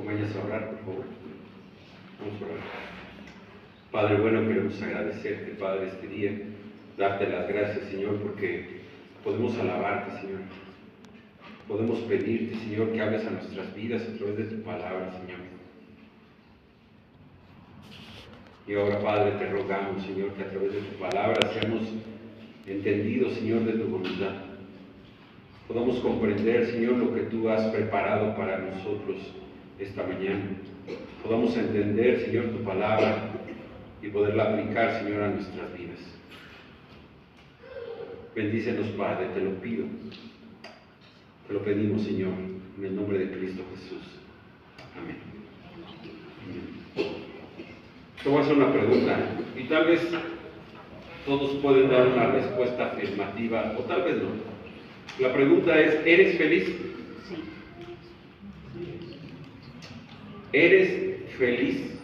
acompañas a orar, por favor. Vamos a orar. Padre bueno, queremos agradecerte, Padre, este día, darte las gracias, Señor, porque podemos alabarte, Señor. Podemos pedirte, Señor, que hables a nuestras vidas a través de tu palabra, Señor. Y ahora, Padre, te rogamos, Señor, que a través de tu palabra seamos entendidos, Señor, de tu voluntad. Podamos comprender, Señor, lo que tú has preparado para nosotros esta mañana. Podamos entender, Señor, tu palabra y poderla aplicar, Señor, a nuestras vidas. Bendícenos, Padre, te lo pido. Te lo pedimos, Señor, en el nombre de Cristo Jesús. Amén. Te voy a hacer una pregunta y tal vez todos pueden dar una respuesta afirmativa o tal vez no. La pregunta es, ¿eres feliz? Sí. ¿Eres feliz?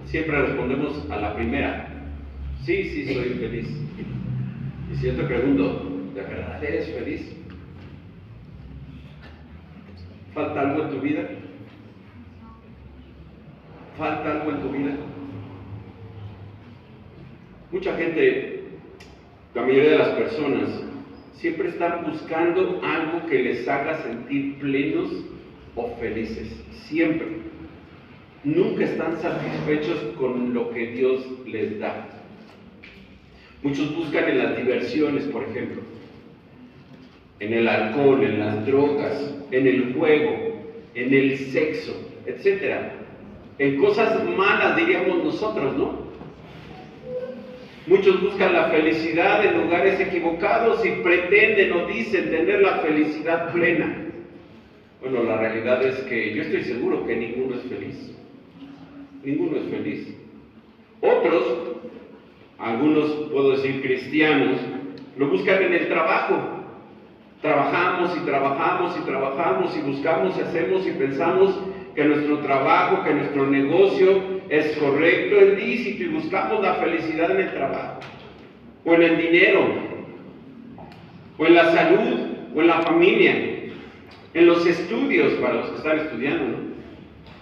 Siempre respondemos a la primera. Sí, sí, soy feliz. Y si yo te pregunto, ¿de verdad eres feliz? ¿Falta algo en tu vida? ¿Falta algo en tu vida? Mucha gente, la mayoría de las personas, siempre están buscando algo que les haga sentir plenos o felices. Siempre. Nunca están satisfechos con lo que Dios les da. Muchos buscan en las diversiones, por ejemplo, en el alcohol, en las drogas, en el juego, en el sexo, etc. En cosas malas, diríamos nosotros, ¿no? Muchos buscan la felicidad en lugares equivocados y pretenden o dicen tener la felicidad plena. Bueno, la realidad es que yo estoy seguro que ninguno es feliz. Ninguno es feliz. Otros, algunos puedo decir cristianos, lo buscan en el trabajo. Trabajamos y trabajamos y trabajamos y buscamos y hacemos y pensamos que nuestro trabajo, que nuestro negocio es correcto, es lícito y buscamos la felicidad en el trabajo, o en el dinero, o en la salud, o en la familia, en los estudios para los que están estudiando, ¿no?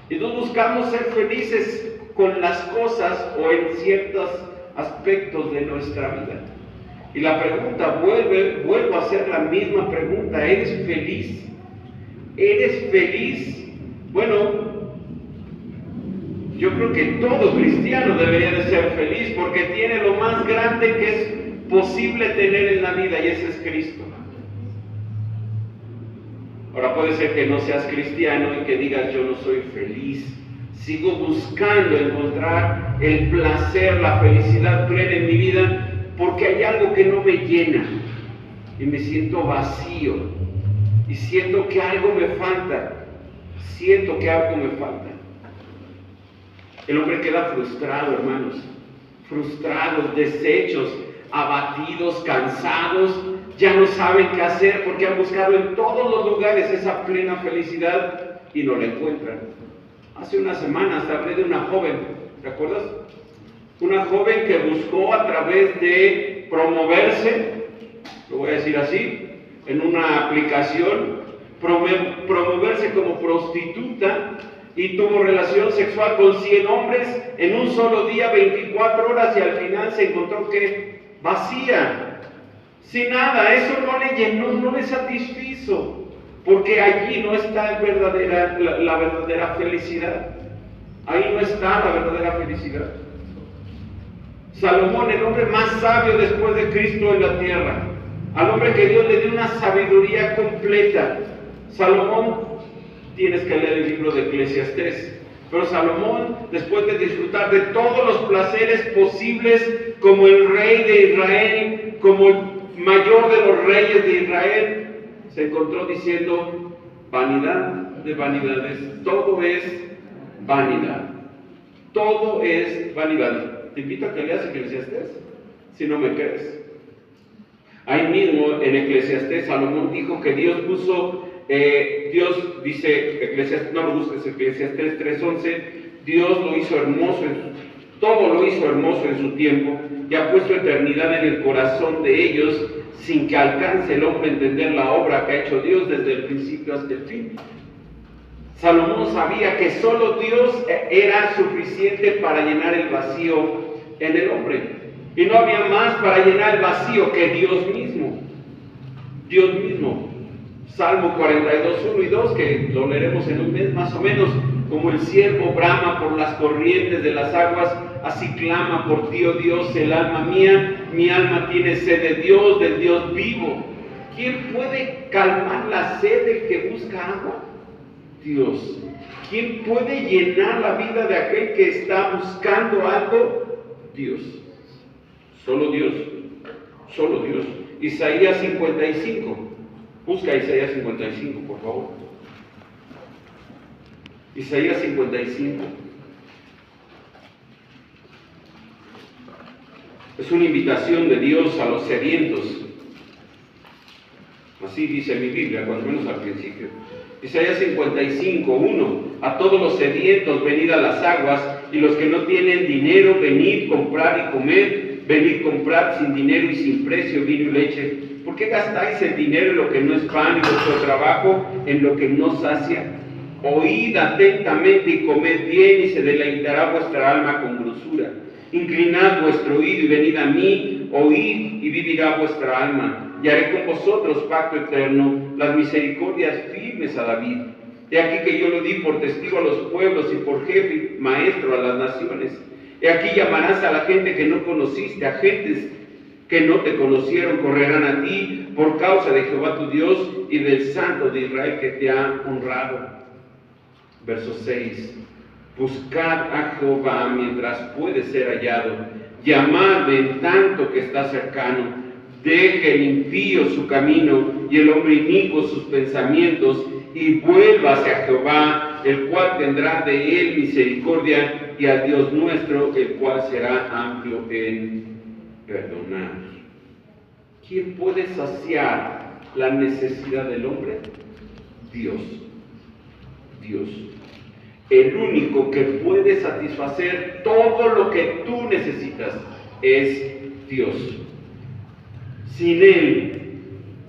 Y entonces buscamos ser felices con las cosas o en ciertos aspectos de nuestra vida. Y la pregunta, vuelvo a hacer la misma pregunta, ¿eres feliz? ¿Eres feliz? Bueno, yo creo que todo cristiano debería de ser feliz porque tiene lo más grande que es posible tener en la vida y ese es Cristo. Ahora puede ser que no seas cristiano y que digas yo no soy feliz. Sigo buscando encontrar el placer, la felicidad plena en mi vida porque hay algo que no me llena y me siento vacío y siento que algo me falta. Siento que algo me falta. El hombre queda frustrado, hermanos. Frustrados, deshechos, abatidos, cansados. Ya no saben qué hacer porque han buscado en todos los lugares esa plena felicidad y no la encuentran. Hace unas semanas hablé de una joven, ¿te acuerdas? Una joven que buscó a través de promoverse, lo voy a decir así, en una aplicación, promoverse como prostituta y tuvo relación sexual con 100 hombres en un solo día, 24 horas, y al final se encontró que vacía, sin nada. Eso no le llenó, no le satisfizo, porque allí no está la verdadera felicidad. Ahí no está la verdadera felicidad. Salomón, el hombre más sabio después de Cristo en la tierra, al hombre que Dios le dio una sabiduría completa. Salomón, tienes que leer el libro de Eclesiastés, pero Salomón, después de disfrutar de todos los placeres posibles, como el rey de Israel, como el mayor de los reyes de Israel, se encontró diciendo, vanidad de vanidades, todo es vanidad, todo es vanidad. Te invito a que leas Eclesiastés, si no me crees. Ahí mismo en Eclesiastés, Salomón dijo que Dios puso, Dios dice, Eclesiastés, no lo busques, Eclesiastés 3:11, Dios lo hizo hermoso, todo lo hizo hermoso en su tiempo, y ha puesto eternidad en el corazón de ellos, sin que alcance el hombre a entender la obra que ha hecho Dios desde el principio hasta el fin. Salomón sabía que solo Dios era suficiente para llenar el vacío en el hombre. Y no había más para llenar el vacío que Dios mismo. Dios mismo. Salmo 42, 1 y 2, que lo leeremos en un mes más o menos. Como el ciervo brama por las corrientes de las aguas, así clama por ti, oh Dios, el alma mía. Mi alma tiene sed de Dios, del Dios vivo. ¿Quién puede calmar la sed del que busca agua? Dios. ¿Quién puede llenar la vida de aquel que está buscando algo? Dios. Solo Dios. Solo Dios. Isaías 55. Busca Isaías 55, por favor. Isaías 55. Es una invitación de Dios a los sedientos. Así dice mi Biblia, cuando menos al principio. Isaías 55, 1. A todos los sedientos, venid a las aguas, y los que no tienen dinero, venid, comprar y comer. Venid, comprad sin dinero y sin precio vino y leche. ¿Por qué gastáis el dinero en lo que no es pan y vuestro trabajo en lo que no sacia? Oíd atentamente y comed bien, y se deleitará vuestra alma con grosura. Inclinad vuestro oído y venid a mí, oíd y vivirá vuestra alma. Y haré con vosotros pacto eterno, las misericordias firmes a David. He aquí que yo lo di por testigo a los pueblos y por jefe y maestro a las naciones. He aquí llamarás a la gente que no conociste, a gentes que no te conocieron, correrán a ti por causa de Jehová tu Dios y del Santo de Israel que te ha honrado. Verso 6. Buscad a Jehová mientras puede ser hallado, llamadle en tanto que está cercano. Deje el impío su camino y el hombre inicuo sus pensamientos, y vuélvase a Jehová, el cual tendrá de él misericordia, y a Dios nuestro, el cual será amplio en perdonar. ¿Quién puede saciar la necesidad del hombre? Dios. Dios. El único que puede satisfacer todo lo que tú necesitas es Dios. Sin Él,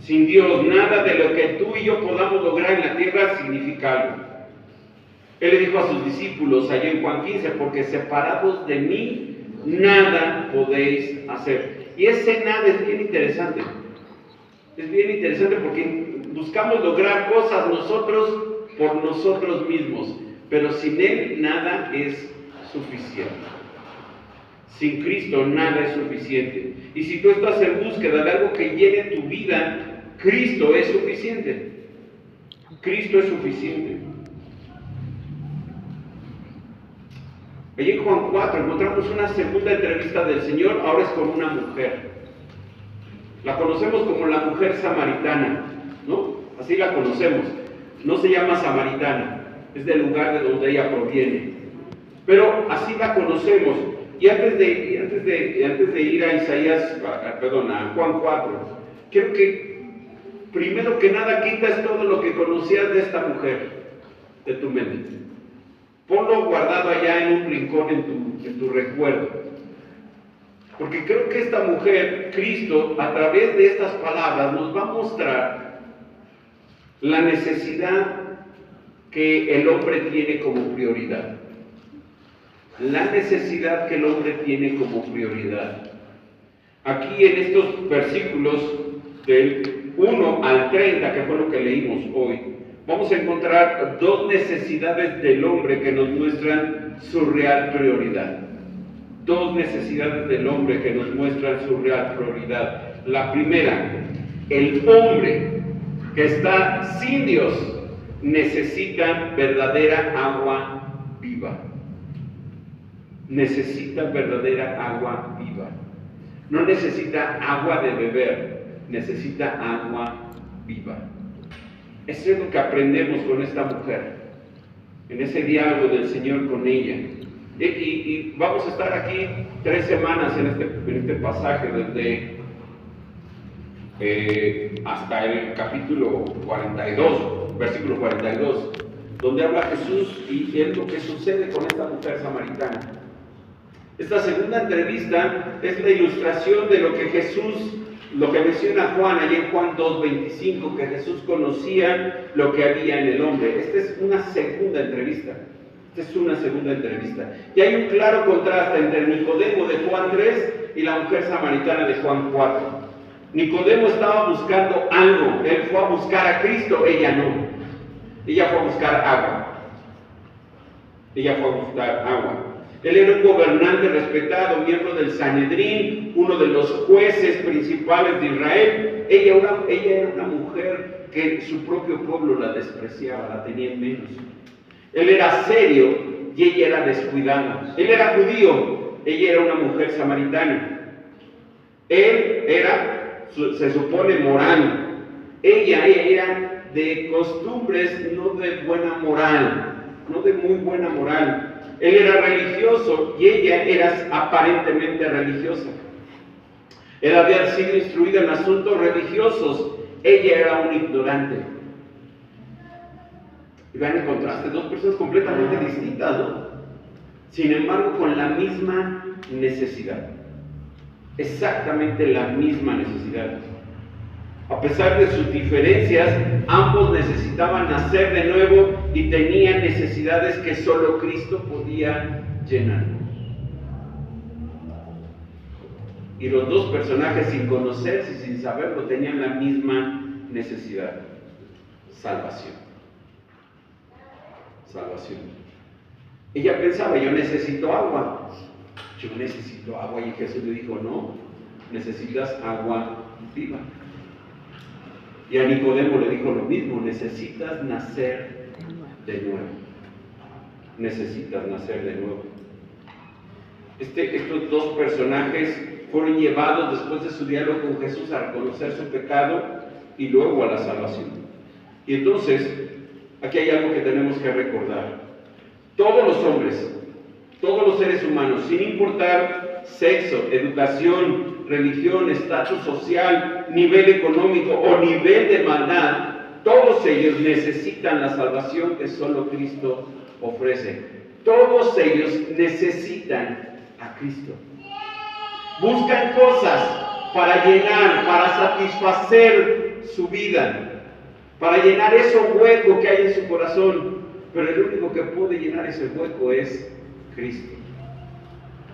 sin Dios, nada de lo que tú y yo podamos lograr en la tierra significa algo. Él le dijo a sus discípulos allá en Juan 15, porque separados de mí, nada podéis hacer. Y ese nada es bien interesante. Es bien interesante porque buscamos lograr cosas nosotros por nosotros mismos, pero sin Él nada es suficiente. Sin Cristo nada es suficiente. Y si tú estás en búsqueda de algo que llene tu vida, Cristo es suficiente. Cristo es suficiente. Allí en Juan 4 encontramos una segunda entrevista del Señor, ahora es con una mujer. La conocemos como la mujer samaritana, ¿no? Así la conocemos. No se llama samaritana, es del lugar de donde ella proviene. Pero así la conocemos. Y antes de ir a a Juan 4, quiero que primero que nada quitas todo lo que conocías de esta mujer de tu mente. Ponlo guardado allá en un rincón en tu recuerdo. Porque creo que esta mujer, Cristo, a través de estas palabras, nos va a mostrar la necesidad que el hombre tiene como prioridad. La necesidad que el hombre tiene como prioridad. Aquí en estos versículos del 1 al 30, que fue lo que leímos hoy, vamos a encontrar dos necesidades del hombre que nos muestran su real prioridad. Dos necesidades del hombre que nos muestran su real prioridad. La primera, el hombre que está sin Dios necesita verdadera agua viva. Necesita verdadera agua viva. No necesita agua de beber, necesita agua viva. Eso es lo que aprendemos con esta mujer, en ese diálogo del Señor con ella. Y vamos a estar aquí 3 semanas en este pasaje, desde hasta el capítulo 42, versículo 42, donde habla Jesús y es lo que sucede con esta mujer samaritana. Esta segunda entrevista es la ilustración de lo que Jesús lo que menciona Juan, allí en Juan 2:25, que Jesús conocía lo que había en el hombre. Esta es una segunda entrevista. Y hay un claro contraste entre Nicodemo de Juan 3 y la mujer samaritana de Juan 4. Nicodemo estaba buscando algo, él fue a buscar a Cristo, ella no. Ella fue a buscar agua. Él era un gobernante respetado, miembro del Sanedrín, uno de los jueces principales de Israel. Ella era una mujer que su propio pueblo la despreciaba, la tenía en menos. Él era serio y ella era descuidada. Él era judío, ella era una mujer samaritana. Él era, se supone, moral. Ella era de costumbres, no de buena moral, no de muy buena moral. Él era religioso y ella era aparentemente religiosa. Él había sido instruido en asuntos religiosos, ella era un ignorante. Y vean el contraste, dos personas completamente distintas, ¿no? Sin embargo, con la misma necesidad. Exactamente la misma necesidad. A pesar de sus diferencias, ambos necesitaban nacer de nuevo y tenían necesidades que solo Cristo podía llenar. Y los dos personajes, sin conocerse y sin saberlo, tenían la misma necesidad: salvación. Ella pensaba, yo necesito agua, y Jesús le dijo, no, necesitas agua viva. Y a Nicodemo le dijo lo mismo, necesitas nacer de nuevo. Estos dos personajes fueron llevados después de su diálogo con Jesús a reconocer su pecado y luego a la salvación. Y entonces, aquí hay algo que tenemos que recordar. Todos los hombres, todos los seres humanos, sin importar sexo, educación, religión, estatus social, nivel económico o nivel de maldad, todos ellos necesitan la salvación que solo Cristo ofrece. Todos ellos necesitan a Cristo. Buscan cosas para llenar, para satisfacer su vida, para llenar ese hueco que hay en su corazón. Pero el único que puede llenar ese hueco es Cristo.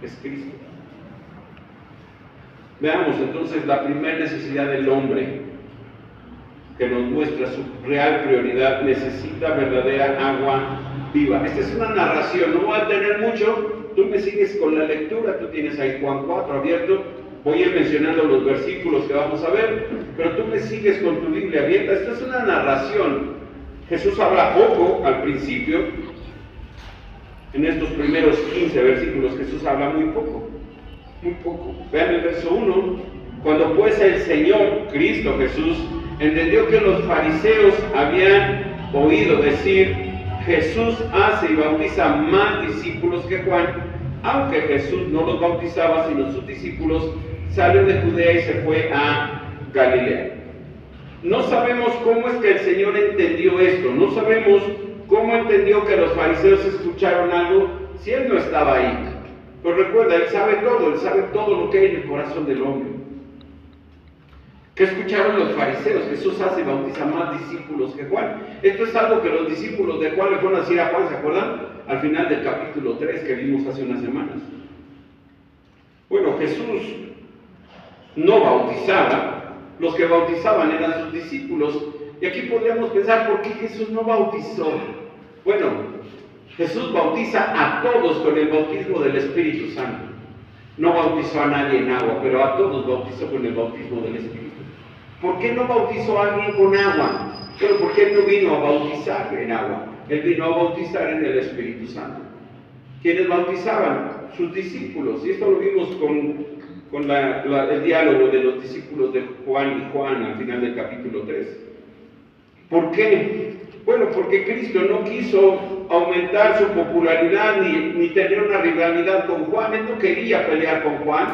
Es Cristo. Veamos entonces la primera necesidad del hombre, que nos muestra su real prioridad: necesita verdadera agua viva. Esta es una narración, no voy a tener mucho, tú me sigues con la lectura, tú tienes ahí Juan 4 abierto, voy a ir mencionando los versículos que vamos a ver, pero tú me sigues con tu Biblia abierta. Esta es una narración. Jesús habla poco al principio, en estos primeros 15 versículos Jesús habla muy poco. Vean el verso 1. Cuando pues el Señor, Cristo Jesús, entendió que los fariseos habían oído decir, Jesús hace y bautiza más discípulos que Juan, aunque Jesús no los bautizaba sino sus discípulos, salió de Judea y se fue a Galilea. No sabemos cómo es que el Señor entendió esto, no sabemos cómo entendió que los fariseos escucharon algo si Él no estaba ahí. Pero recuerda, Él sabe todo lo que hay en el corazón del hombre. ¿Qué escucharon los fariseos? Jesús hace y bautiza más discípulos que Juan. Esto es algo que los discípulos de Juan le fueron a decir a Juan, ¿se acuerdan? Al final del capítulo 3 que vimos hace unas semanas. Bueno, Jesús no bautizaba, los que bautizaban eran sus discípulos. Y aquí podríamos pensar, ¿por qué Jesús no bautizó? Bueno, Jesús bautiza a todos con el bautismo del Espíritu Santo. No bautizó a nadie en agua, pero a todos bautizó con el bautismo del Espíritu. ¿Por qué no bautizó a alguien con agua? Bueno, porque Él no vino a bautizar en agua, Él vino a bautizar en el Espíritu Santo. ¿Quiénes bautizaban? Sus discípulos. Y esto lo vimos con el diálogo de los discípulos de Juan y Juan al final del capítulo 3. ¿Por qué? Bueno, porque Cristo no quiso aumentar su popularidad ni tener una rivalidad con Juan. Él no quería pelear con Juan,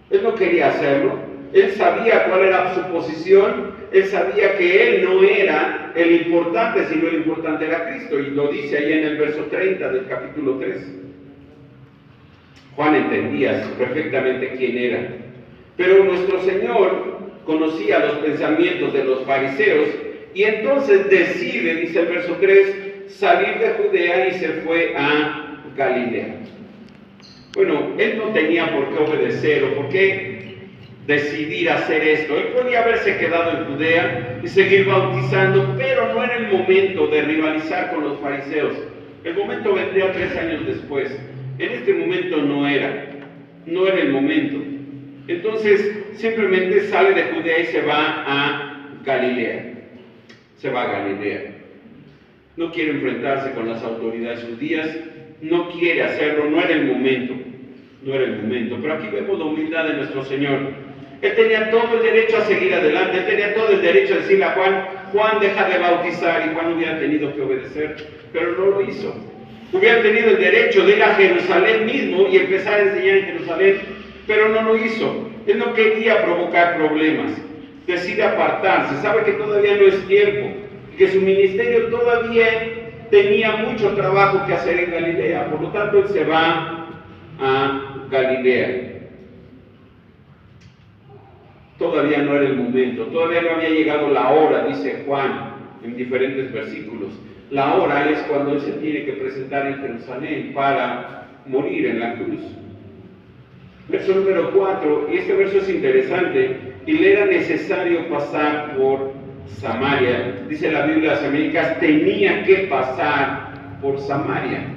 Él no quería hacerlo. Él sabía cuál era su posición, Él sabía que Él no era el importante, sino el importante era Cristo. Y lo dice ahí en el verso 30 del capítulo 3. Juan entendía perfectamente quién era. Pero nuestro Señor conocía los pensamientos de los fariseos, y entonces decide, dice el verso 3, salir de Judea y se fue a Galilea. Bueno, él no tenía por qué obedecer o por qué decidir hacer esto. Él podía haberse quedado en Judea y seguir bautizando, pero no era el momento de rivalizar con los fariseos. El momento vendría 3 años después. En este momento no era el momento. Entonces, simplemente sale de Judea y se va a Galilea. Se va a Galilea. No quiere enfrentarse con las autoridades judías, no quiere hacerlo, no era el momento. Pero aquí vemos la humildad de nuestro Señor. Él tenía todo el derecho a seguir adelante, él tenía todo el derecho a decirle a Juan, deja de bautizar, y Juan hubiera tenido que obedecer, pero no lo hizo. Hubiera tenido el derecho de ir a Jerusalén mismo y empezar a enseñar en Jerusalén, pero no lo hizo. Él no quería provocar problemas, decide apartarse, sabe que todavía no es tiempo, que su ministerio todavía tenía mucho trabajo que hacer en Galilea, por lo tanto él se va a Galilea. Todavía no era el momento, todavía no había llegado la hora, dice Juan en diferentes versículos. La hora es cuando él se tiene que presentar en Jerusalén para morir en la cruz. Verso número 4, y este verso es interesante, y le era necesario pasar por Samaria. Dice la Biblia de las Américas, tenía que pasar por Samaria.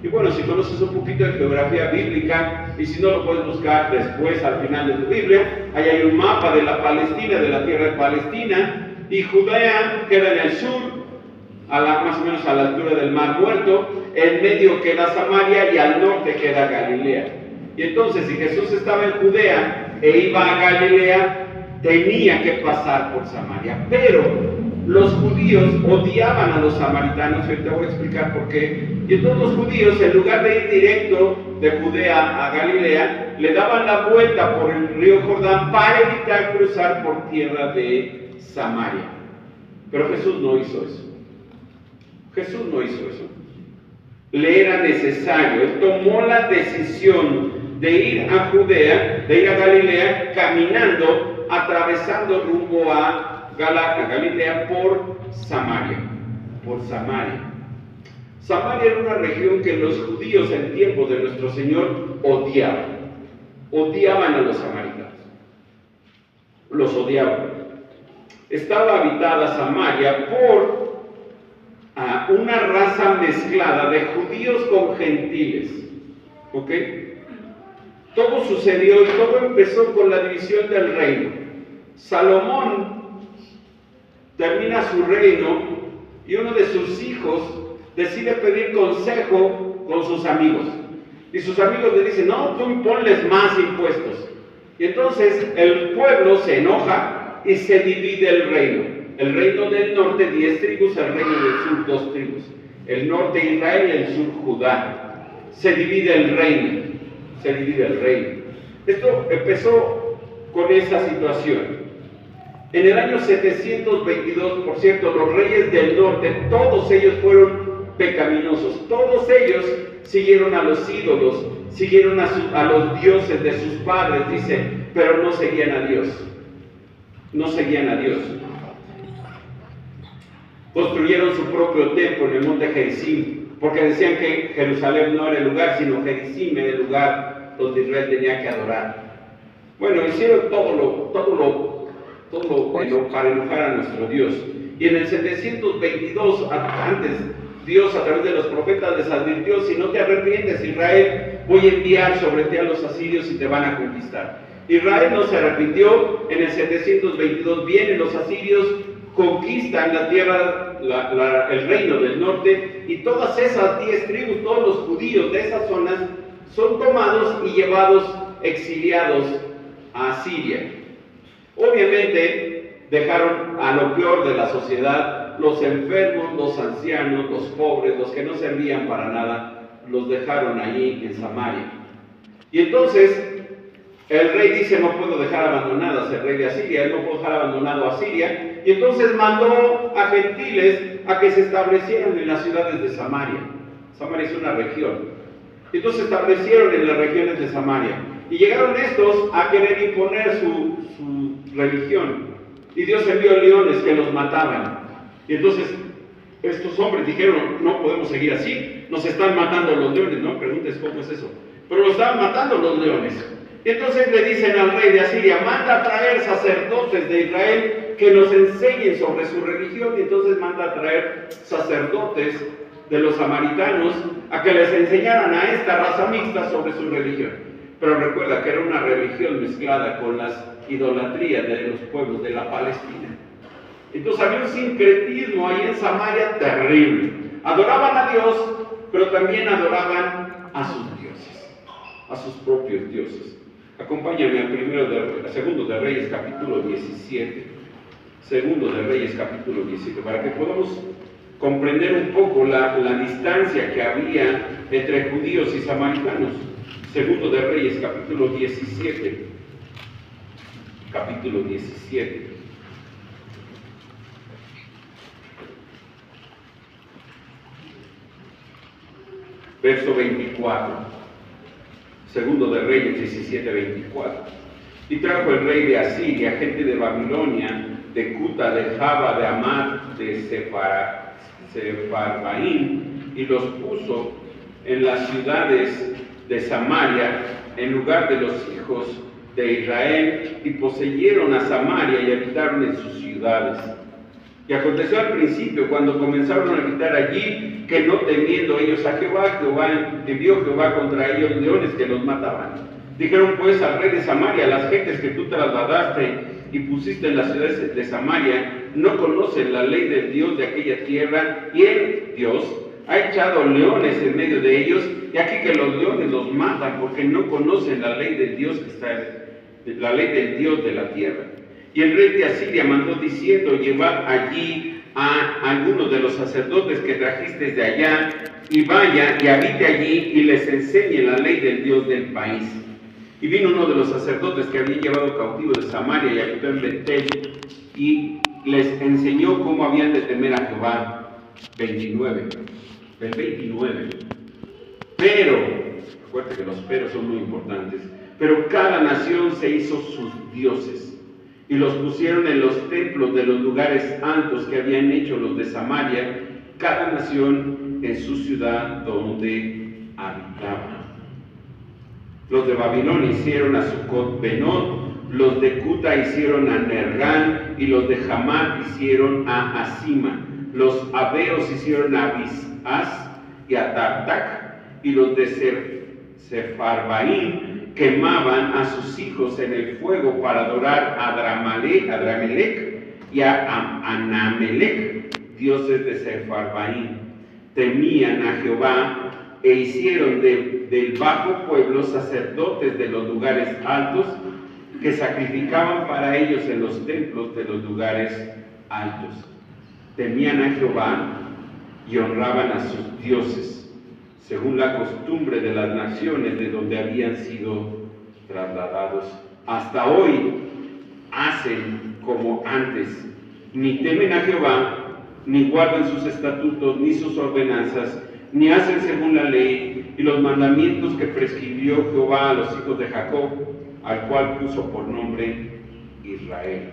Y bueno, si conoces un poquito de geografía bíblica, y si no lo puedes buscar después al final de tu Biblia, ahí hay un mapa de la Palestina, de la tierra de Palestina, y Judea queda en el sur, más o menos a la altura del Mar Muerto, en medio queda Samaria y al norte queda Galilea. Y entonces, si Jesús estaba en Judea e iba a Galilea, tenía que pasar por Samaria. Pero los judíos odiaban a los samaritanos, y te voy a explicar por qué. Y entonces los judíos, en lugar de ir directo de Judea a Galilea, le daban la vuelta por el río Jordán para evitar cruzar por tierra de Samaria. Pero Jesús no hizo eso. Jesús no hizo eso. Le era necesario. Él tomó la decisión de ir a Judea, de ir a Galilea, caminando, atravesando rumbo a Galilea por Samaria. Por Samaria. Samaria era una región que los judíos en tiempos de nuestro Señor odiaban. Odiaban a los samaritanos. Los odiaban. Estaba habitada Samaria por una raza mezclada de judíos con gentiles. ¿Ok? Todo sucedió y todo empezó con la división del reino. Salomón termina su reino y uno de sus hijos decide pedir consejo con sus amigos. Y sus amigos le dicen, no, tú ponles más impuestos. Y entonces el pueblo se enoja y se divide el reino. El reino del norte 10 tribus, el reino del sur 2 tribus. El norte Israel y el sur Judá. Se divide el reino. Se divide el reino. Esto empezó con esa situación. En el año 722, por cierto, los reyes del norte, todos ellos fueron pecaminosos. Todos ellos siguieron a los ídolos, siguieron a los dioses de sus padres, dice, pero no seguían a Dios. No seguían a Dios. Construyeron su propio templo en el monte Gerizim, porque decían que Jerusalén no era el lugar, sino Gerizim era el lugar donde Israel tenía que adorar. Bueno, hicieron todo lo para enojar a nuestro Dios. Y en el 722, antes, Dios a través de los profetas les advirtió, si no te arrepientes, Israel, voy a enviar sobre ti a los asirios y te van a conquistar. Israel no se arrepintió. En el 722 vienen los asirios, conquistan la tierra, el reino del norte, y todas esas 10 tribus, todos los judíos de esas zonas, son tomados y llevados, exiliados a Asiria. Obviamente dejaron a lo peor de la sociedad, los enfermos, los ancianos, los pobres, los que no servían para nada, los dejaron allí en Samaria. Y entonces el rey dice, no puedo dejar abandonadas, el rey de Asiria, él no puede dejar abandonado a Asiria, y entonces mandó a gentiles a que se establecieran en las ciudades de Samaria. Samaria es una región. Entonces se establecieron en las regiones de Samaria. Y llegaron estos a querer imponer su religión. Y Dios envió leones que los mataban. Y entonces estos hombres dijeron, no podemos seguir así, nos están matando los leones. No preguntes cómo es eso, pero los estaban matando los leones. Y entonces le dicen al rey de Asiria, manda a traer sacerdotes de Israel que nos enseñen sobre su religión. Y entonces manda a traer sacerdotes de los samaritanos a que les enseñaran a esta raza mixta sobre su religión. Pero recuerda que era una religión mezclada con las idolatrías de los pueblos de la Palestina. Entonces había un sincretismo ahí en Samaria terrible. Adoraban a Dios, pero también adoraban a sus dioses, a sus propios dioses. Acompáñame al segundo de Reyes capítulo 17. Segundo de Reyes capítulo 17, para que podamos comprender un poco la distancia que había entre judíos y samaritanos. Segundo de Reyes capítulo 17. Capítulo 17. Verso 24. Segundo de Reyes 17, 24. Y trajo el rey de Asiria gente de Babilonia, de Cuta, de Java, de Amad, de Sefarvaim, y los puso en las ciudades de Samaria, en lugar de los hijos de Israel, y poseyeron a Samaria y habitaron en sus ciudades. Y aconteció al principio, cuando comenzaron a habitar allí, que no temiendo ellos a Jehová, envió Jehová contra ellos leones que los mataban. Dijeron pues al rey de Samaria, las gentes que tú trasladaste y pusiste en las ciudades de Samaria, no conocen la ley del Dios de aquella tierra, y él, Dios, ha echado leones en medio de ellos, y aquí que los leones los matan, porque no conocen la ley del Dios la ley del Dios de la tierra. Y el rey de Asiria mandó diciendo, llevad allí a algunos de los sacerdotes que trajisteis de allá, y vaya y habite allí, y les enseñe la ley del Dios del país. Y vino uno de los sacerdotes que habían llevado cautivo de Samaria y habitó en Betel, y les enseñó cómo habían de temer a Jehová. 29. El 29. Pero, recuerda que los peros son muy importantes, pero cada nación se hizo sus dioses, y los pusieron en los templos de los lugares altos que habían hecho los de Samaria, cada nación en su ciudad donde habitaba. Los de Babilonia hicieron a Sucot Benot, los de Cuta hicieron a Nergán, y los de Hamat hicieron a Asima. Los abeos hicieron a Bisas y a Tartac, y los de Sefarvaim quemaban a sus hijos en el fuego para adorar a Adramelech y a Anamelech, dioses de Sefarvaim. Temían a Jehová e hicieron del bajo pueblo sacerdotes de los lugares altos, que sacrificaban para ellos en los templos de los lugares altos. Temían a Jehová y honraban a sus dioses, según la costumbre de las naciones de donde habían sido trasladados. Hasta hoy hacen como antes, ni temen a Jehová, ni guardan sus estatutos, ni sus ordenanzas, ni hacen según la ley y los mandamientos que prescribió Jehová a los hijos de Jacob, al cual puso por nombre Israel,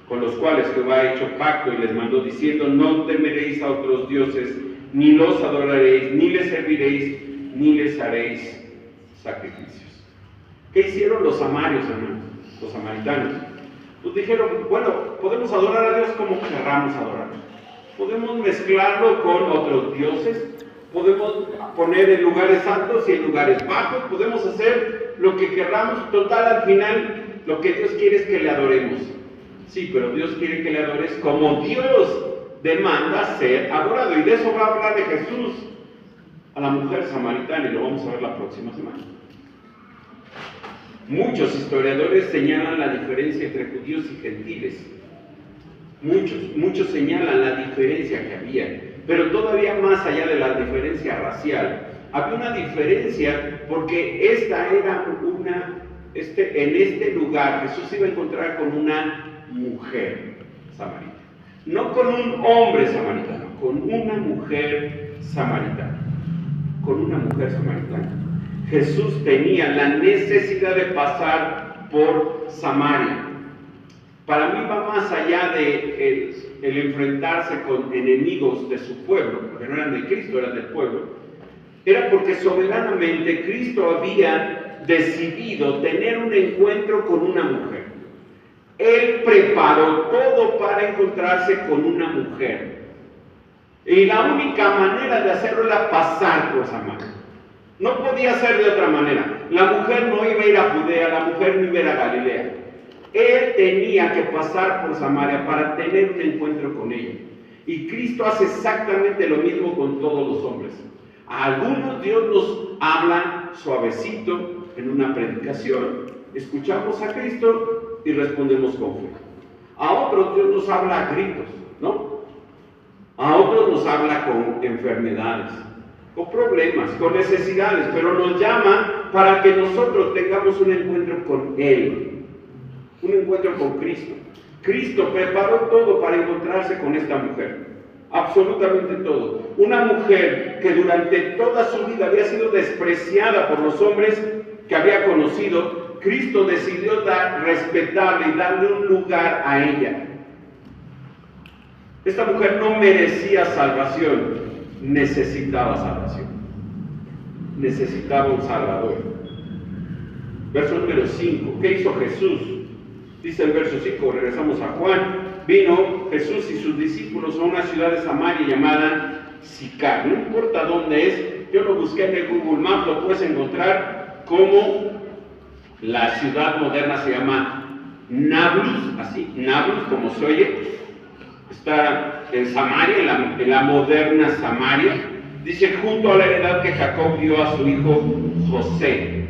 con los cuales Jehová ha hecho pacto y les mandó diciendo, no temeréis a otros dioses, ni los adoraréis, ni les serviréis, ni les haréis sacrificios. ¿Qué hicieron los samarios, hermanos? Los samaritanos. Pues dijeron, bueno, podemos adorar a Dios como querramos adorarlo. Podemos mezclarlo con otros dioses, podemos poner en lugares altos y en lugares bajos, podemos hacer lo que querramos. Total, al final, lo que Dios quiere es que le adoremos. Sí, pero Dios quiere que le adores como Dios demanda ser adorado, y de eso va a hablar de Jesús a la mujer samaritana, y lo vamos a ver la próxima semana. Muchos historiadores señalan la diferencia entre judíos y gentiles. Muchos señalan la diferencia que había, pero todavía más allá de la diferencia racial, había una diferencia porque en este lugar Jesús iba a encontrar con una mujer samaritana. No con un hombre samaritano, con una mujer samaritana. Con una mujer samaritana. Jesús tenía la necesidad de pasar por Samaria. Para mí va más allá de el enfrentarse con enemigos de su pueblo, porque no eran de Cristo, eran del pueblo. Era porque soberanamente Cristo había decidido tener un encuentro con una mujer. Él preparó todo para encontrarse con una mujer. Y la única manera de hacerlo era pasar por Samaria. No podía ser de otra manera. La mujer no iba a ir a Judea, la mujer no iba a ir a Galilea. Él tenía que pasar por Samaria para tener un encuentro con ella. Y Cristo hace exactamente lo mismo con todos los hombres. A algunos Dios nos habla suavecito en una predicación. Escuchamos a Cristo y respondemos con fe. A otros Dios nos habla a gritos, ¿no? A otros nos habla con enfermedades, con problemas, con necesidades, pero nos llama para que nosotros tengamos un encuentro con Él, un encuentro con Cristo. Cristo preparó todo para encontrarse con esta mujer, absolutamente todo. Una mujer que durante toda su vida había sido despreciada por los hombres que había conocido. Cristo decidió respetarle y darle un lugar a ella. Esta mujer no merecía salvación, necesitaba salvación. Necesitaba un Salvador. Verso número 5. ¿Qué hizo Jesús? Dice el verso 5, regresamos a Juan. Vino Jesús y sus discípulos a una ciudad de Samaria llamada Sicar. No importa dónde es, yo lo busqué en el Google Maps, lo puedes encontrar como la ciudad moderna se llama Nablus, así, Nablus como se oye. Está en Samaria, en la moderna Samaria. Dice, junto a la heredad que Jacob dio a su hijo José.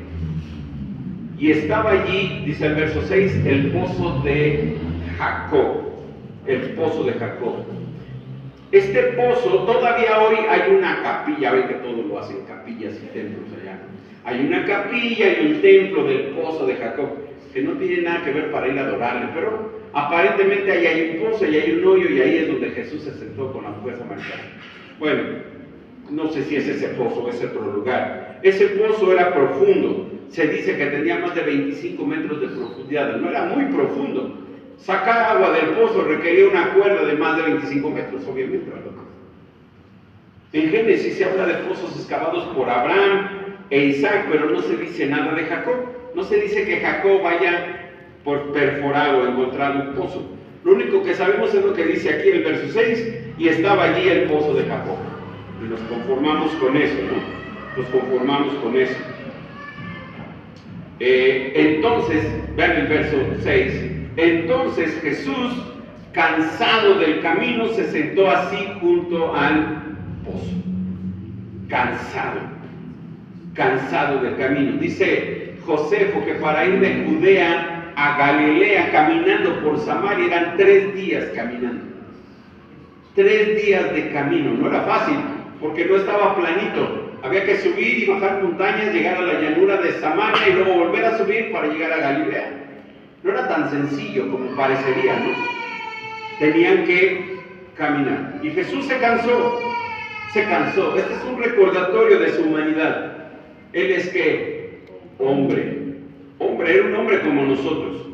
Y estaba allí, dice el verso 6, el pozo de Jacob. El pozo de Jacob. Este pozo, todavía hoy hay una capilla, ven que todo lo hacen capillas y templos allá. Hay una capilla y un templo del pozo de Jacob, que no tiene nada que ver para ir a adorarle, pero aparentemente ahí hay un pozo y hay un hoyo y ahí es donde Jesús se sentó con la mujer samaritana. Bueno, no sé si es ese pozo o es otro lugar. Ese pozo era profundo, se dice que tenía más de 25 metros de profundidad, no era muy profundo. Sacar agua del pozo requería una cuerda de más de 25 metros, obviamente, ¿verdad? En Génesis se habla de pozos excavados por Abraham e Isaac, pero no se dice nada de Jacob. No se dice que Jacob vaya por perforar o encontrar un pozo. Lo único que sabemos es lo que dice aquí en el verso 6, y estaba allí el pozo de Jacob. Y nos conformamos con eso, ¿no? Nos conformamos con eso. Entonces, vean el verso 6. Entonces Jesús, cansado del camino, se sentó así junto al pozo. Cansado del camino. Dice Josefo que para ir de Judea a Galilea caminando por Samaria eran 3 días caminando. 3 días de camino. No era fácil porque no estaba planito. Había que subir y bajar montañas, llegar a la llanura de Samaria y luego volver a subir para llegar a Galilea. No era tan sencillo como parecería, ¿no? Tenían que caminar. Y Jesús se cansó. Este es un recordatorio de su humanidad. Él es que hombre, era un hombre como nosotros,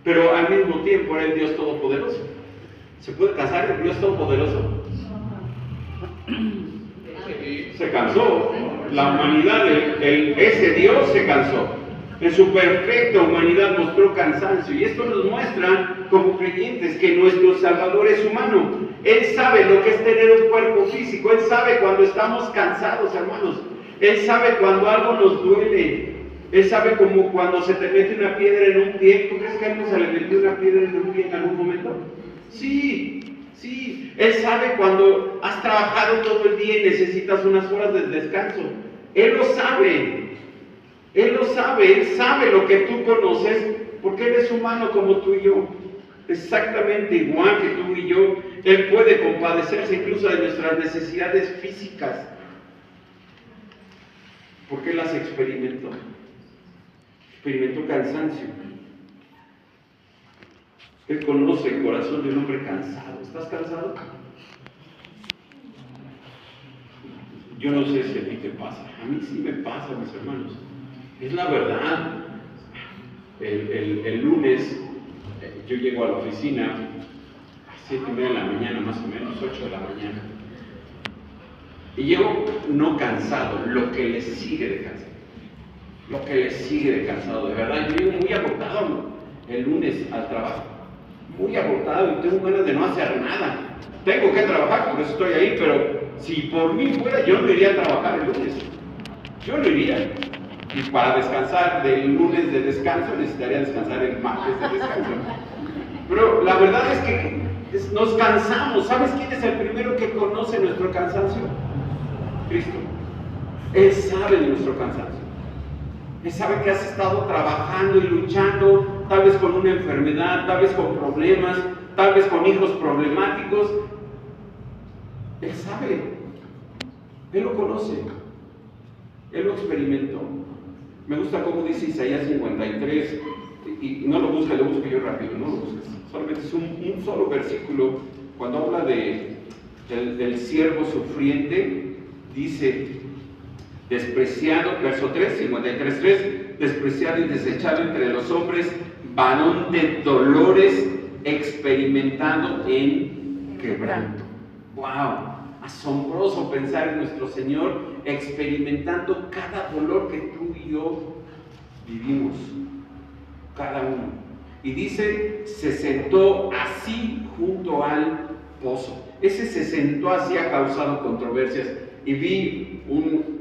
pero al mismo tiempo era el Dios Todopoderoso. ¿Se puede cansar el Dios Todopoderoso? Se cansó. La humanidad, ese Dios se cansó. En su perfecta humanidad mostró cansancio, y esto nos muestra como creyentes que nuestro Salvador es humano. Él sabe lo que es tener un cuerpo físico. Él sabe cuando estamos cansados, hermanos. Él sabe cuando algo nos duele. Él sabe como cuando se te mete una piedra en un pie. ¿Tú crees que a alguien se le metió una piedra en un pie en algún momento? Sí. Él sabe cuando has trabajado todo el día y necesitas unas horas de descanso. Él lo sabe. Él sabe lo que tú conoces, porque Él es humano como tú y yo. Exactamente igual que tú y yo. Él puede compadecerse incluso de nuestras necesidades físicas, porque Él las experimentó cansancio. Él conoce el corazón de un hombre cansado. ¿Estás cansado? Yo no sé si a ti te pasa, a mí sí me pasa, mis hermanos. Es la verdad. El lunes yo llego a la oficina a 7:30 de la mañana, más o menos, 8 de la mañana. Y llego no cansado, lo que le sigue de cansado. Lo que le sigue de cansado, de verdad. Yo llego muy agotado el lunes al trabajo. Muy agotado y tengo ganas de no hacer nada. Tengo que trabajar, por eso estoy ahí, pero si por mí fuera, yo no iría a trabajar el lunes. Yo no iría. Y para descansar del lunes de descanso, necesitaría descansar el martes de descanso. Pero la verdad es que nos cansamos. ¿Sabes quién es el primero que conoce nuestro cansancio? Cristo. Él sabe de nuestro cansancio. Él sabe que has estado trabajando y luchando, tal vez con una enfermedad, tal vez con problemas, tal vez con hijos problemáticos. Él sabe. Él lo conoce. Él lo experimentó. Me gusta cómo dice Isaías 53, y no lo busques, lo busco yo rápido, no lo busques. Solamente es un solo versículo. Cuando habla del siervo sufriente, dice, despreciado, verso 3, 53:3, despreciado y desechado entre los hombres, varón de dolores, experimentado en quebranto. ¡Wow! Asombroso pensar en nuestro Señor experimentando cada dolor que tú y yo vivimos, cada uno. Y dice, se sentó así junto al pozo. Ese se sentó así ha causado controversias. Y vi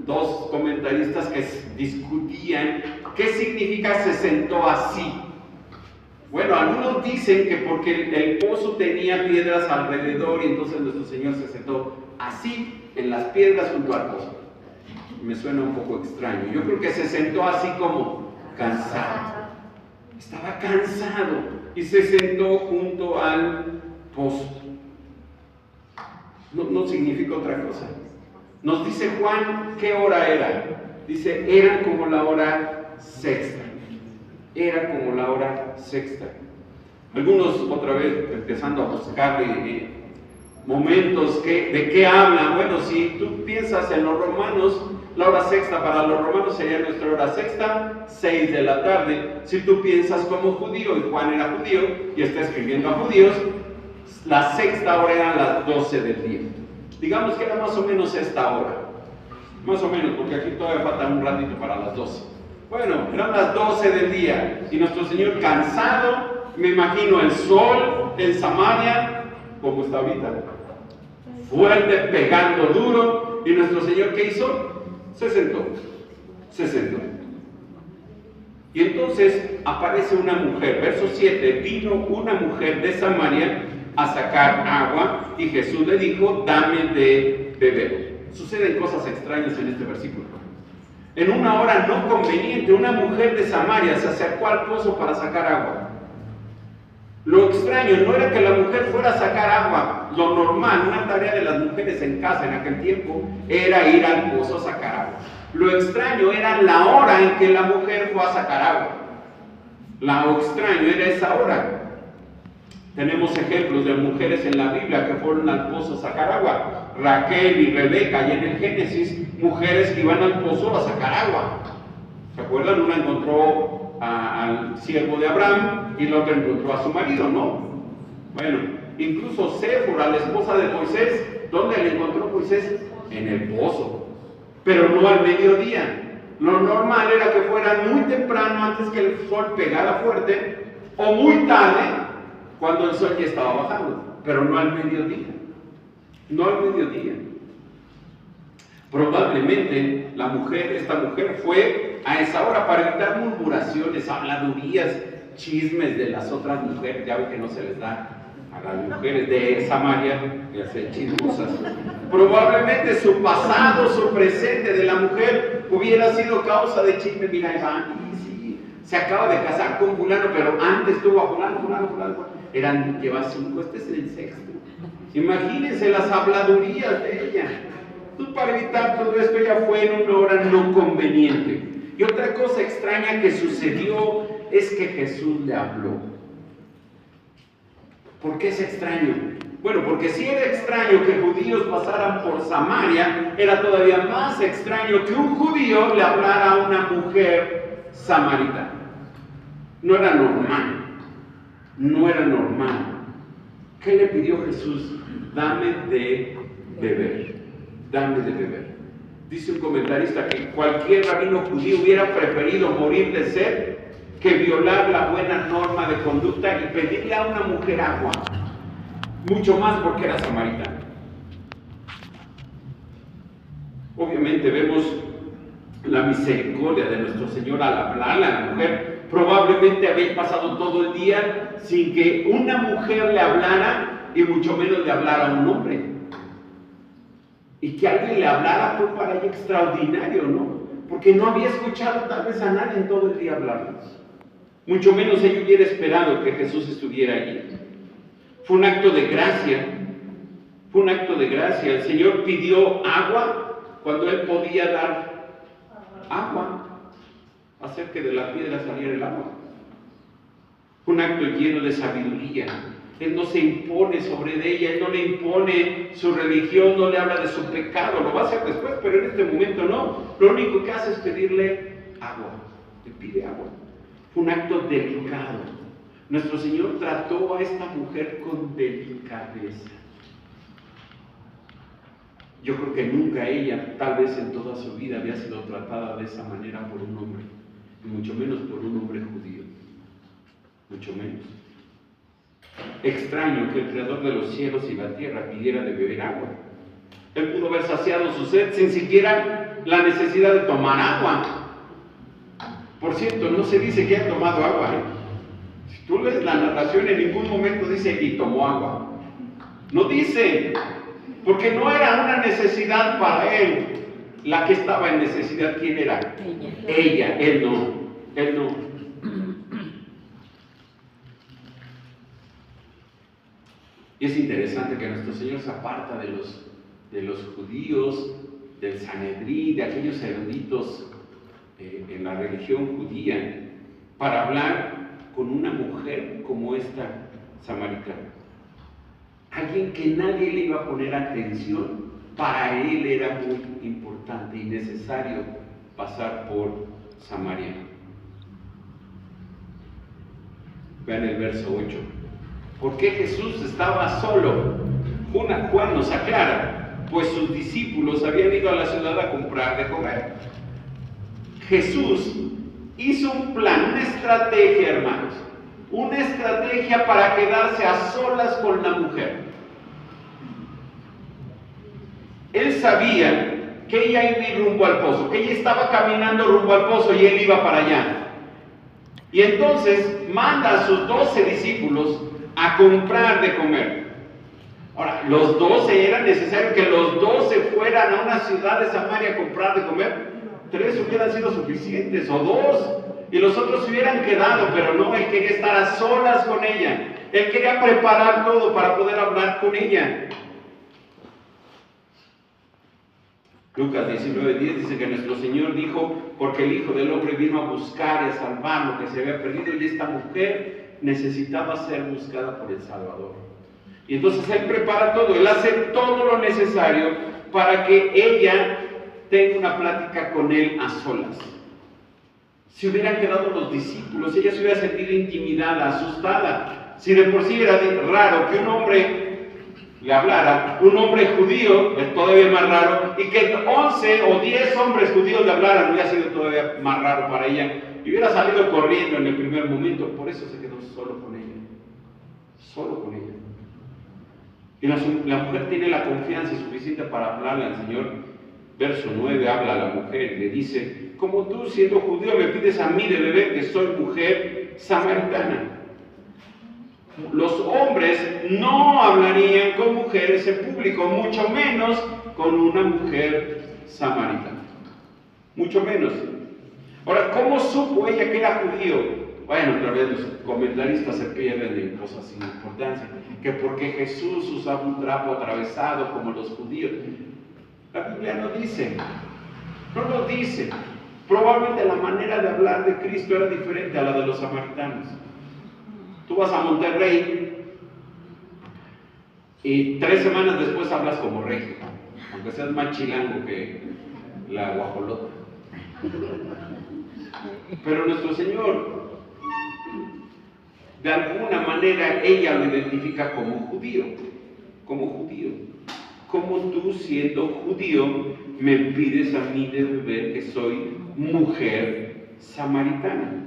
dos comentaristas que discutían qué significa se sentó así. Bueno, algunos dicen que porque el pozo tenía piedras alrededor y entonces nuestro Señor se sentó así en las piedras junto al pozo. Me suena un poco extraño. Yo creo que se sentó así como cansado. Estaba cansado y se sentó junto al pozo. No significa otra cosa. Nos dice Juan qué hora era. Dice, era como la hora sexta. Era como la hora sexta. Algunos, otra vez, empezando a buscar momentos de qué hablan. Bueno, si tú piensas en los romanos, la hora sexta para los romanos sería nuestra hora sexta, 6 de la tarde. Si tú piensas como judío, y Juan era judío y está escribiendo a judíos, la sexta hora eran las 12 del día. Digamos que era más o menos esta hora. Más o menos, porque aquí todavía falta un ratito para las 12. Bueno, eran las 12 del día y nuestro Señor cansado, me imagino el sol en Samaria, como está ahorita, fuerte, pegando duro, y nuestro Señor ¿qué hizo? Se sentó. Y entonces aparece una mujer, verso 7, vino una mujer de Samaria a sacar agua y Jesús le dijo, dame de beber. Suceden cosas extrañas en este versículo. En una hora no conveniente, una mujer de Samaria se acercó al pozo para sacar agua. Lo extraño no era que la mujer fuera a sacar agua. Lo normal, una tarea de las mujeres en casa en aquel tiempo, era ir al pozo a sacar agua. Lo extraño era la hora en que la mujer fue a sacar agua. Lo extraño era esa hora. Tenemos ejemplos de mujeres en la Biblia que fueron al pozo a sacar agua. Raquel y Rebeca, y en el Génesis, mujeres que iban al pozo a sacar agua. ¿Se acuerdan? Una encontró al siervo de Abraham y la otra encontró a su marido, ¿no? Bueno, incluso Séfora, la esposa de Moisés, ¿dónde le encontró Moisés? En el pozo, pero no al mediodía. Lo normal era que fuera muy temprano, antes que el sol pegara fuerte, o muy tarde, cuando el sol ya estaba bajando, pero no al mediodía. No al mediodía. Probablemente esta mujer fue a esa hora para evitar murmuraciones, habladurías, chismes de las otras mujeres. Ya ven que no se les da a las mujeres de Samaria de hacer chismosas. Probablemente su pasado, su presente de la mujer hubiera sido causa de chisme. Mira, Iván, sí, se acaba de casar con fulano, pero antes tuvo a fulano. Lleva 5, este es el sexto. Imagínense las habladurías de ella. Entonces, para evitar todo esto, ella fue en una hora no conveniente. Y otra cosa extraña que sucedió es que Jesús le habló. ¿Por qué es extraño? Bueno, porque si era extraño que judíos pasaran por Samaria, era todavía más extraño que un judío le hablara a una mujer samaritana. No era normal, no era normal. ¿Qué le pidió Jesús? Dame de beber, dame de beber. Dice un comentarista que cualquier rabino judío hubiera preferido morir de sed que violar la buena norma de conducta y pedirle a una mujer agua, mucho más porque era samaritana. Obviamente vemos la misericordia de nuestro Señor al hablarle a la mujer. Probablemente había pasado todo el día sin que una mujer le hablara y mucho menos le hablara a un hombre. Y que alguien le hablara fue para ella extraordinario, ¿no? Porque no había escuchado tal vez a nadie en todo el día hablarles. Mucho menos ella hubiera esperado que Jesús estuviera allí. Fue un acto de gracia. Fue un acto de gracia. El Señor pidió agua cuando Él podía dar agua. Hacer que de la piedra saliera el agua. Fue un acto lleno de sabiduría. Él no se impone sobre ella, Él no le impone su religión, no le habla de su pecado, lo va a hacer después, pero en este momento no. Lo único que hace es pedirle agua, le pide agua. Fue un acto delicado. Nuestro Señor trató a esta mujer con delicadeza. Yo creo que nunca ella, tal vez en toda su vida, había sido tratada de esa manera por un hombre, y mucho menos por un hombre judío, mucho menos. Extraño que el Creador de los cielos y la tierra pidiera de beber agua. Él pudo haber saciado su sed sin siquiera la necesidad de tomar agua. Por cierto, no se dice que haya tomado agua, ¿eh? Si tú lees la narración, en ningún momento dice y tomó agua. No dice, porque no era una necesidad para él. La que estaba en necesidad, ¿quién era? Ella, él no. Y es interesante que nuestro Señor se aparta de los judíos, del Sanedrín, de aquellos eruditos en la religión judía, para hablar con una mujer como esta samaritana. Alguien que nadie le iba a poner atención, para él era muy importante y necesario pasar por Samaria. Vean el verso 8. ¿Por qué Jesús estaba solo? Juan nos aclara, pues sus discípulos habían ido a la ciudad a comprar de comer. Jesús hizo un plan, una estrategia, hermanos, una estrategia para quedarse a solas con la mujer. Él sabía que ella iba a ir rumbo al pozo, que ella estaba caminando rumbo al pozo y él iba para allá. Y entonces manda a sus 12 discípulos a comprar de comer. Ahora, los 12, ¿era necesario que los 12 fueran a una ciudad de Samaria a comprar de comer? 3 hubieran sido suficientes, o 2, y los otros se hubieran quedado, pero no, él quería estar a solas con ella. Él quería preparar todo para poder hablar con ella. Lucas 19:10 dice que nuestro Señor dijo, porque el Hijo del Hombre vino a buscar y a salvar lo que se había perdido, y esta mujer necesitaba ser buscada por el Salvador. Y entonces Él prepara todo, Él hace todo lo necesario para que ella tenga una plática con Él a solas. Si hubieran quedado los discípulos, ella se hubiera sentido intimidada, asustada. Si de por sí era raro que un hombre le hablara, un hombre judío, es todavía más raro, y que 11 o 10 hombres judíos le hablaran, hubiera sido todavía más raro para ella, y hubiera salido corriendo en el primer momento. Por eso se quedó solo con ella, solo con ella. Y la mujer tiene la confianza suficiente para hablarle al Señor. Verso 9, habla a la mujer y le dice, como tú siendo judío me pides a mí de beber, que soy mujer samaritana. Los hombres no hablarían con mujeres en público, mucho menos con una mujer samaritana. Mucho menos. Ahora, ¿cómo supo ella que era judío? Bueno, otra vez los comentaristas se pierden en cosas sin importancia. Que porque Jesús usaba un trapo atravesado como los judíos. La Biblia no dice. No lo dice. Probablemente la manera de hablar de Cristo era diferente a la de los samaritanos. Tú vas a Monterrey Y 3 semanas después hablas como regio, aunque seas más chilango que la guajolota. Pero nuestro Señor, de alguna manera, ella lo identifica como judío. Como judío. ¿Cómo tú, siendo judío, me pides a mí de beber que soy mujer samaritana?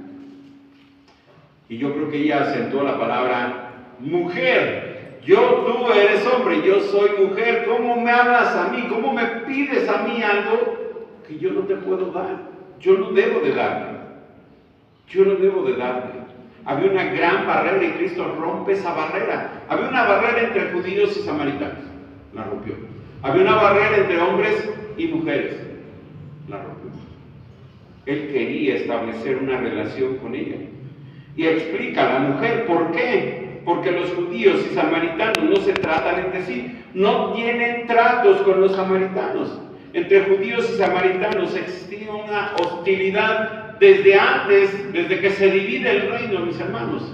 Y yo creo que ella acentuó la palabra mujer. Tú eres hombre, yo soy mujer. ¿Cómo me hablas a mí? ¿Cómo me pides a mí algo que yo no te puedo dar? Yo no debo de darte. Yo no debo de darte. Había una gran barrera y Cristo rompe esa barrera. Había una barrera entre judíos y samaritanos. La rompió. Había una barrera entre hombres y mujeres. La rompió. Él quería establecer una relación con ella. Y explica a la mujer por qué. Porque los judíos y samaritanos no se tratan entre sí. No tienen tratos con los samaritanos. Entre judíos y samaritanos existía una hostilidad desde antes, desde que se divide el reino, mis hermanos.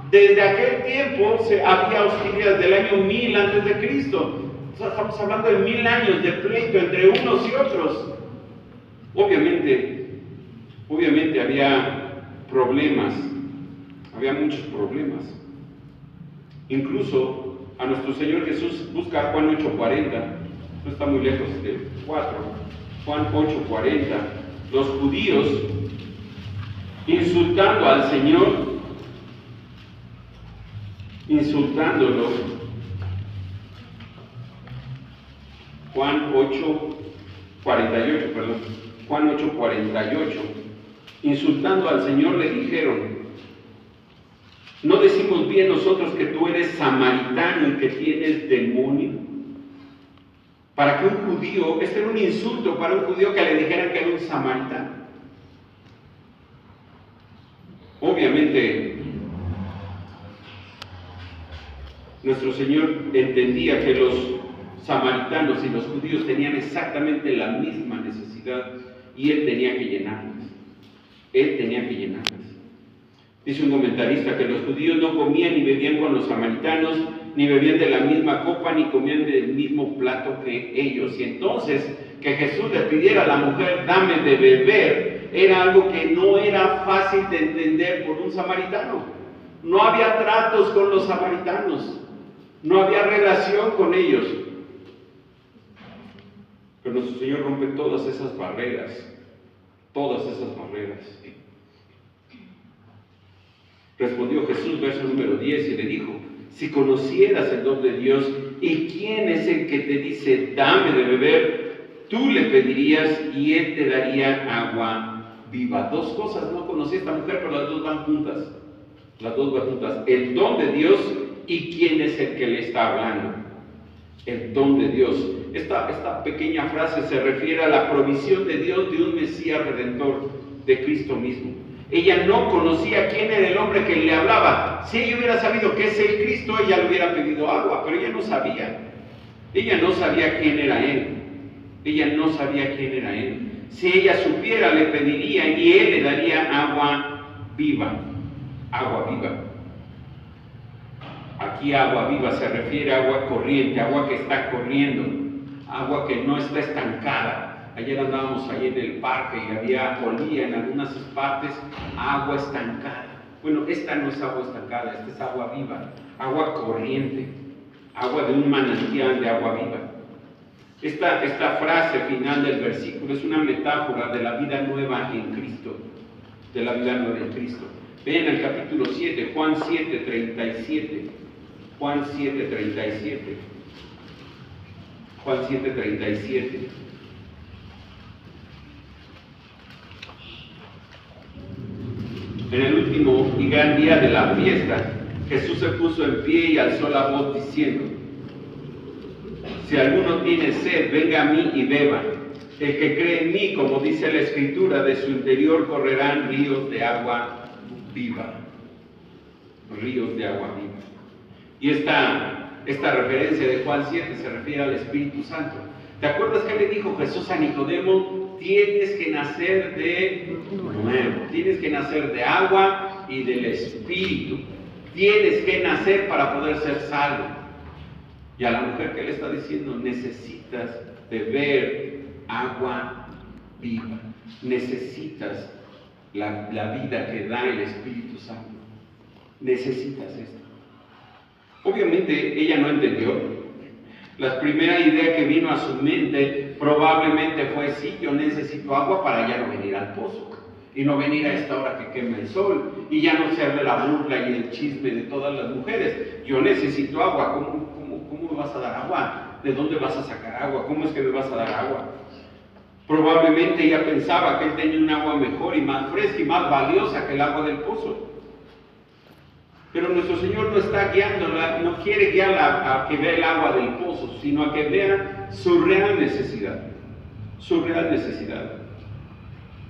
Desde aquel tiempo había hostilidad, del año 1000 antes de Cristo. Estamos hablando de 1000 años de pleito entre unos y otros. Obviamente había problemas, había muchos problemas. Incluso a nuestro Señor Jesús busca Juan 8:40, no está muy lejos de 4, Juan 8:40, los judíos insultando al Señor, insultándolo. Juan 8:48, insultando al Señor le dijeron: ¿no decimos bien nosotros que tú eres samaritano y que tienes demonio? Para que un judío, este era un insulto para un judío que le dijeran que era un samaritano. Obviamente, nuestro Señor entendía que los samaritanos y los judíos tenían exactamente la misma necesidad y Él tenía que llenarlas. Él tenía que llenarlas. Dice un comentarista que los judíos no comían ni bebían con los samaritanos, ni bebían de la misma copa, ni comían del mismo plato que ellos. Y entonces, que Jesús le pidiera a la mujer: dame de beber, era algo que no era fácil de entender por un samaritano. No había tratos con los samaritanos, no había relación con ellos. Pero nuestro Señor rompe todas esas barreras, todas esas barreras. Respondió Jesús, verso número 10, y le dijo: si conocieras el don de Dios y quién es el que te dice dame de beber, tú le pedirías y Él te daría agua viva. Dos cosas no conocí esta mujer, pero las dos van juntas. Las dos van juntas. El don de Dios y quién es el que le está hablando. El don de Dios. Esta pequeña frase se refiere a la provisión de Dios de un Mesías Redentor, de Cristo mismo. Ella no conocía quién era el hombre que le hablaba. Si ella hubiera sabido que es el Cristo, ella le hubiera pedido agua, pero ella no sabía. Ella no sabía quién era Él. Ella no sabía quién era Él. Si ella supiera, le pediría y Él le daría agua viva. Agua viva. Aquí agua viva se refiere a agua corriente, agua que está corriendo, agua que no está estancada. Ayer andábamos ahí en el parque y olía en algunas partes agua estancada. Bueno, esta no es agua estancada, esta es agua viva, agua corriente, agua de un manantial de agua viva. Esta frase final del versículo es una metáfora de la vida nueva en Cristo, de la vida nueva en Cristo. Vean el capítulo 7, Juan 7:37. Juan 7:37. Juan 7:37. En el último y gran día de la fiesta, Jesús se puso en pie y alzó la voz diciendo: si alguno tiene sed, venga a mí y beba. El que cree en mí, como dice la Escritura, de su interior correrán ríos de agua viva. Ríos de agua viva. Y esta referencia de Juan 7 se refiere al Espíritu Santo. ¿Te acuerdas que le dijo Jesús a Nicodemo? Tienes que nacer de nuevo, tienes que nacer de agua y del Espíritu. Tienes que nacer para poder ser salvo. Y a la mujer, ¿qué le está diciendo? Necesitas beber agua viva. Necesitas la vida que da el Espíritu Santo. Necesitas esto. Obviamente ella no entendió. La primera idea que vino a su mente probablemente fue: sí, yo necesito agua para ya no venir al pozo y no venir a esta hora que quema el sol y ya no hacerle la burla y el chisme de todas las mujeres. Yo necesito agua. ¿Cómo me vas a dar agua? ¿De dónde vas a sacar agua? ¿Cómo es que me vas a dar agua? Probablemente ella pensaba que él tenía un agua mejor y más fresca y más valiosa que el agua del pozo. Pero nuestro Señor no está guiándola, no quiere guiarla a que vea el agua del pozo, sino a que vea su real necesidad. Su real necesidad.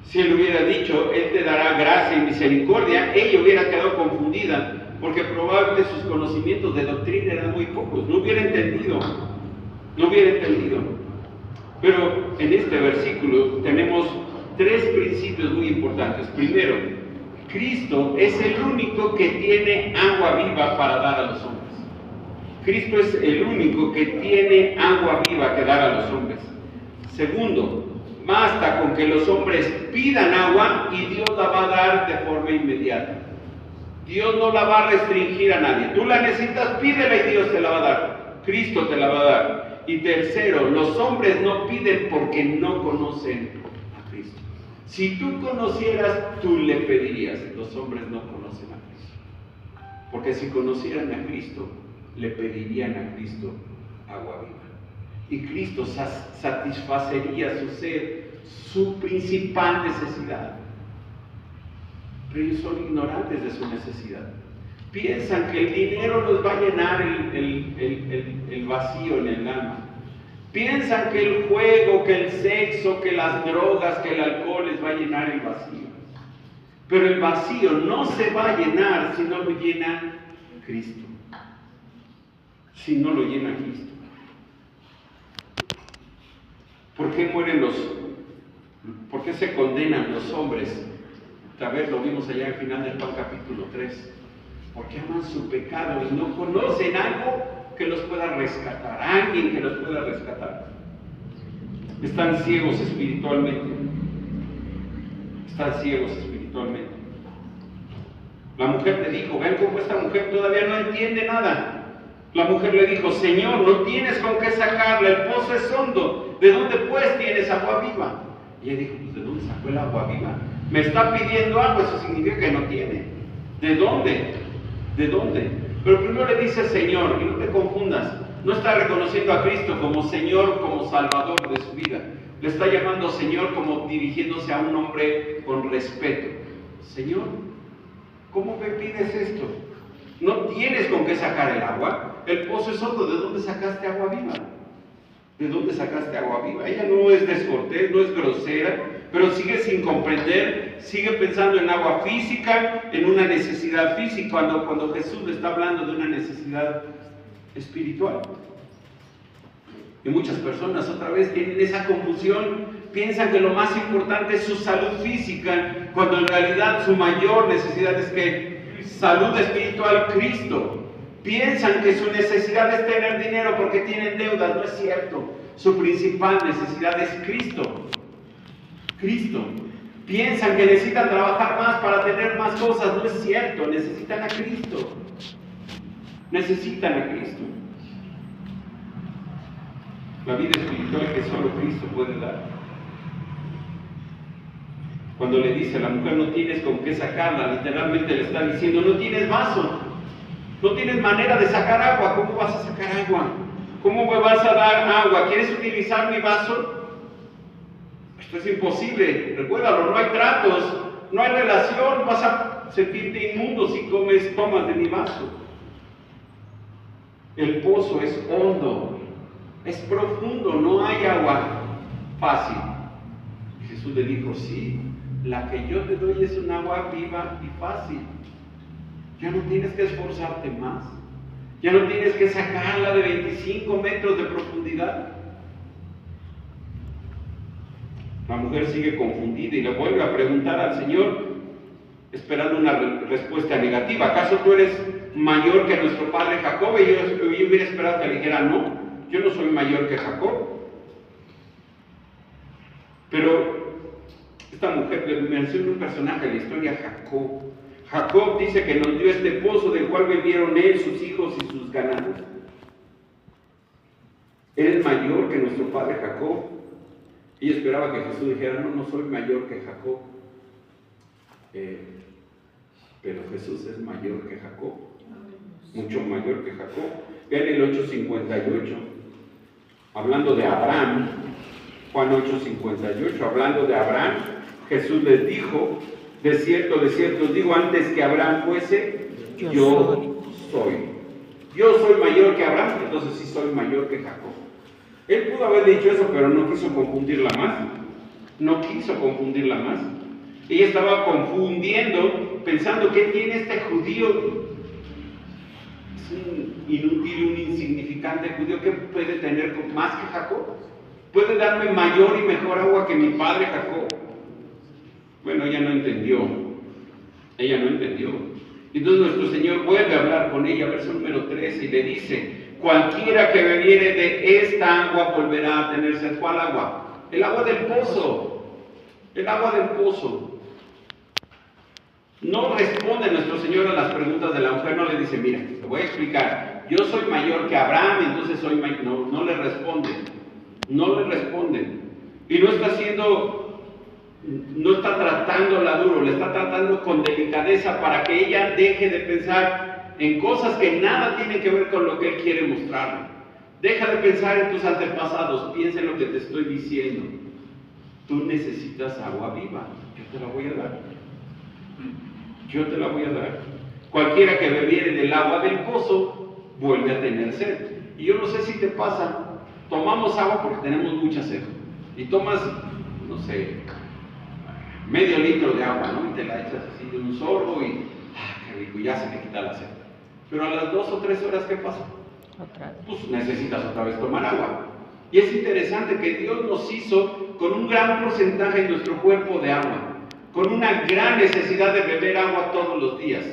Si Él hubiera dicho: Él te dará gracia y misericordia, ella hubiera quedado confundida, porque probablemente sus conocimientos de doctrina eran muy pocos, no hubiera entendido. Pero en este versículo tenemos tres principios muy importantes. Primero, Cristo es el único que tiene agua viva para dar a los hombres. Cristo es el único que tiene agua viva que dar a los hombres. Segundo, basta con que los hombres pidan agua y Dios la va a dar de forma inmediata. Dios no la va a restringir a nadie. Tú la necesitas, pídela y Dios te la va a dar. Cristo te la va a dar. Y tercero, los hombres no piden porque no conocen a Cristo. Si tú conocieras, tú le pedirías. Los hombres no conocen a Cristo. Porque si conocieran a Cristo, le pedirían a Cristo agua viva. Y Cristo satisfacería su sed, su principal necesidad. Pero ellos son ignorantes de su necesidad. Piensan que el dinero nos va a llenar el vacío en el alma. Piensan que el juego, que el sexo, que las drogas, que el alcohol les va a llenar el vacío. Pero el vacío no se va a llenar si no lo llena Cristo. Si no lo llena Cristo. ¿Por qué por qué se condenan los hombres? Tal vez lo vimos allá al final del Juan capítulo 3. Porque aman su pecado y no conocen algo que los pueda rescatar, alguien que los pueda rescatar. Están ciegos espiritualmente. Están ciegos espiritualmente. La mujer le dijo: ven cómo esta mujer todavía no entiende nada. La mujer le dijo: Señor, no tienes con qué sacarla, el pozo es hondo, ¿de dónde pues tienes agua viva? Y ella dijo: pues ¿de dónde sacó el agua viva? Me está pidiendo agua, eso significa que no tiene. ¿De dónde? ¿De dónde? Pero primero le dice Señor, y no te confundas, no está reconociendo a Cristo como Señor, como Salvador de su vida. Le está llamando Señor como dirigiéndose a un hombre con respeto. Señor, ¿cómo me pides esto? ¿No tienes con qué sacar el agua? El pozo es hondo, ¿de dónde sacaste agua viva? ¿De dónde sacaste agua viva? Ella no es descortés, no es grosera, pero sigue sin comprender, sigue pensando en agua física, en una necesidad física, cuando Jesús le está hablando de una necesidad espiritual. Y muchas personas otra vez tienen esa confusión, piensan que lo más importante es su salud física, cuando en realidad su mayor necesidad es que salud espiritual, Cristo. Piensan que su necesidad es tener dinero porque tienen deudas, no es cierto. Su principal necesidad es Cristo. Cristo. Piensan que necesitan trabajar más para tener más cosas, no es cierto. Necesitan a Cristo. Necesitan a Cristo. La vida espiritual que solo Cristo puede dar. Cuando le dice a la mujer: no tienes con qué sacarla, literalmente le está diciendo: no tienes vaso. No tienes manera de sacar agua. ¿Cómo vas a sacar agua? ¿Cómo me vas a dar agua? ¿Quieres utilizar mi vaso? Esto es imposible. Recuérdalo, no hay tratos, no hay relación. Vas a sentirte inmundo si tomas de mi vaso. El pozo es hondo, es profundo, no hay agua fácil. Y Jesús le dijo: sí, la que yo te doy es un agua viva y fácil. Ya no tienes que esforzarte más. Ya no tienes que sacarla de 25 metros de profundidad. La mujer sigue confundida y le vuelve a preguntar al Señor: esperando una respuesta negativa. ¿Acaso tú eres mayor que nuestro padre Jacob? Y yo hubiera esperado que le dijera, no, yo no soy mayor que Jacob. Pero esta mujer le menciona un personaje de la historia, Jacob. Jacob dice que nos dio este pozo del cual bebieron él, sus hijos y sus ganados. Él es mayor que nuestro padre Jacob. Y esperaba que Jesús dijera, no, no soy mayor que Jacob. Pero Jesús es mayor que Jacob, mucho mayor que Jacob. Vean el 8:58, hablando de Abraham, Juan 8:58, hablando de Abraham, Jesús les dijo, de cierto os digo, antes que Abraham fuese, yo soy. Yo soy mayor que Abraham, entonces sí soy mayor que Jacob. Él pudo haber dicho eso, pero no quiso confundirla más. No quiso confundirla más. Ella estaba confundiendo, pensando, ¿qué tiene este judío? Es un inútil, un insignificante judío. ¿Qué puede tener más que Jacob? ¿Puede darme mayor y mejor agua que mi padre Jacob? Bueno, ella no entendió. Ella no entendió. Entonces nuestro Señor vuelve a hablar con ella, verso número 13, y le dice, cualquiera que bebiere de esta agua volverá a tener sed. ¿Cuál agua? El agua del pozo. El agua del pozo. No responde nuestro Señor a las preguntas de la mujer, no le dice, mira, te voy a explicar, yo soy mayor que Abraham, entonces soy mayor. No le responde. No le responde. Y no está tratándola duro, le está tratando con delicadeza para que ella deje de pensar en cosas que nada tienen que ver con lo que Él quiere mostrarle. Deja de pensar en tus antepasados, piensa en lo que te estoy diciendo. Tú necesitas agua viva, yo te la voy a dar. Yo te la voy a dar. Cualquiera que bebiere del agua del pozo vuelve a tener sed. Y yo no sé si te pasa, tomamos agua porque tenemos mucha sed. Y tomas, no sé, medio litro de agua, ¿no? Y te la echas así de un sorbo y qué rico, ya se te quita la sed. Pero a las 2 o 3 horas, ¿qué pasa? Pues necesitas otra vez tomar agua. Y es interesante que Dios nos hizo con un gran porcentaje en nuestro cuerpo de agua, con una gran necesidad de beber agua todos los días.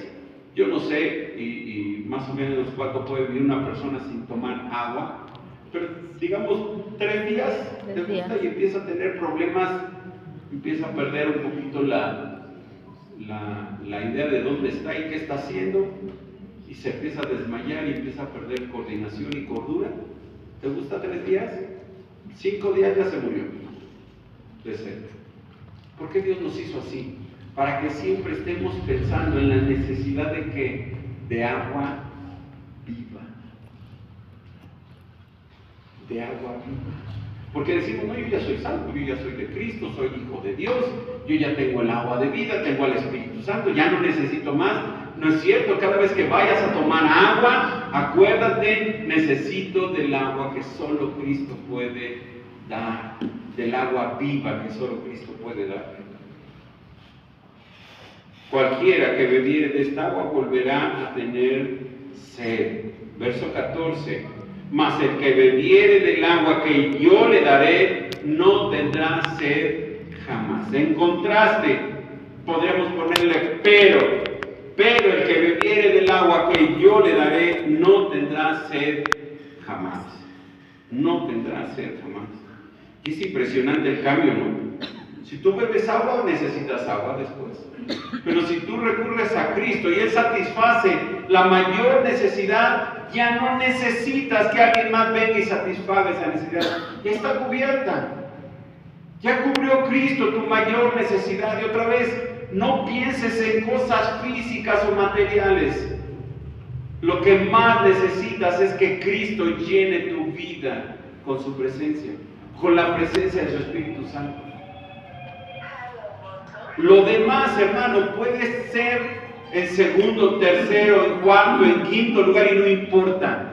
Yo no sé, y más o menos cuánto puede vivir una persona sin tomar agua, pero digamos 3 días, te gusta y empieza a tener problemas, empieza a perder un poquito la idea de dónde está y qué está haciendo, y se empieza a desmayar y empieza a perder coordinación y cordura. ¿Te gusta 3 días? 5 días ya se murió de sed. ¿Por qué Dios nos hizo así? Para que siempre estemos pensando en la necesidad de ¿qué? De agua viva. De agua viva. Porque decimos, no, yo ya soy salvo, yo ya soy de Cristo, soy hijo de Dios, yo ya tengo el agua de vida, tengo al Espíritu Santo, ya no necesito más. No es cierto, cada vez que vayas a tomar agua, acuérdate, necesito del agua que solo Cristo puede dar, del agua viva que solo Cristo puede dar. Cualquiera que bebiere de esta agua volverá a tener sed. Verso 14. Mas el que bebiere del agua que yo le daré, no tendrá sed jamás. En contraste, podríamos ponerle pero el que bebiere del agua que yo le daré, no tendrá sed jamás. No tendrá sed jamás. Y es impresionante el cambio, ¿no? Si tú bebes agua, necesitas agua después. Pero si tú recurres a Cristo y Él satisface la mayor necesidad, ya no necesitas que alguien más venga y satisfaga esa necesidad. Ya está cubierta. Ya cubrió Cristo tu mayor necesidad. Y otra vez, no pienses en cosas físicas o materiales. Lo que más necesitas es que Cristo llene tu vida con su presencia, con la presencia de su Espíritu Santo. Lo demás, hermano, puede ser en segundo, tercero, en cuarto, en quinto lugar y no importa.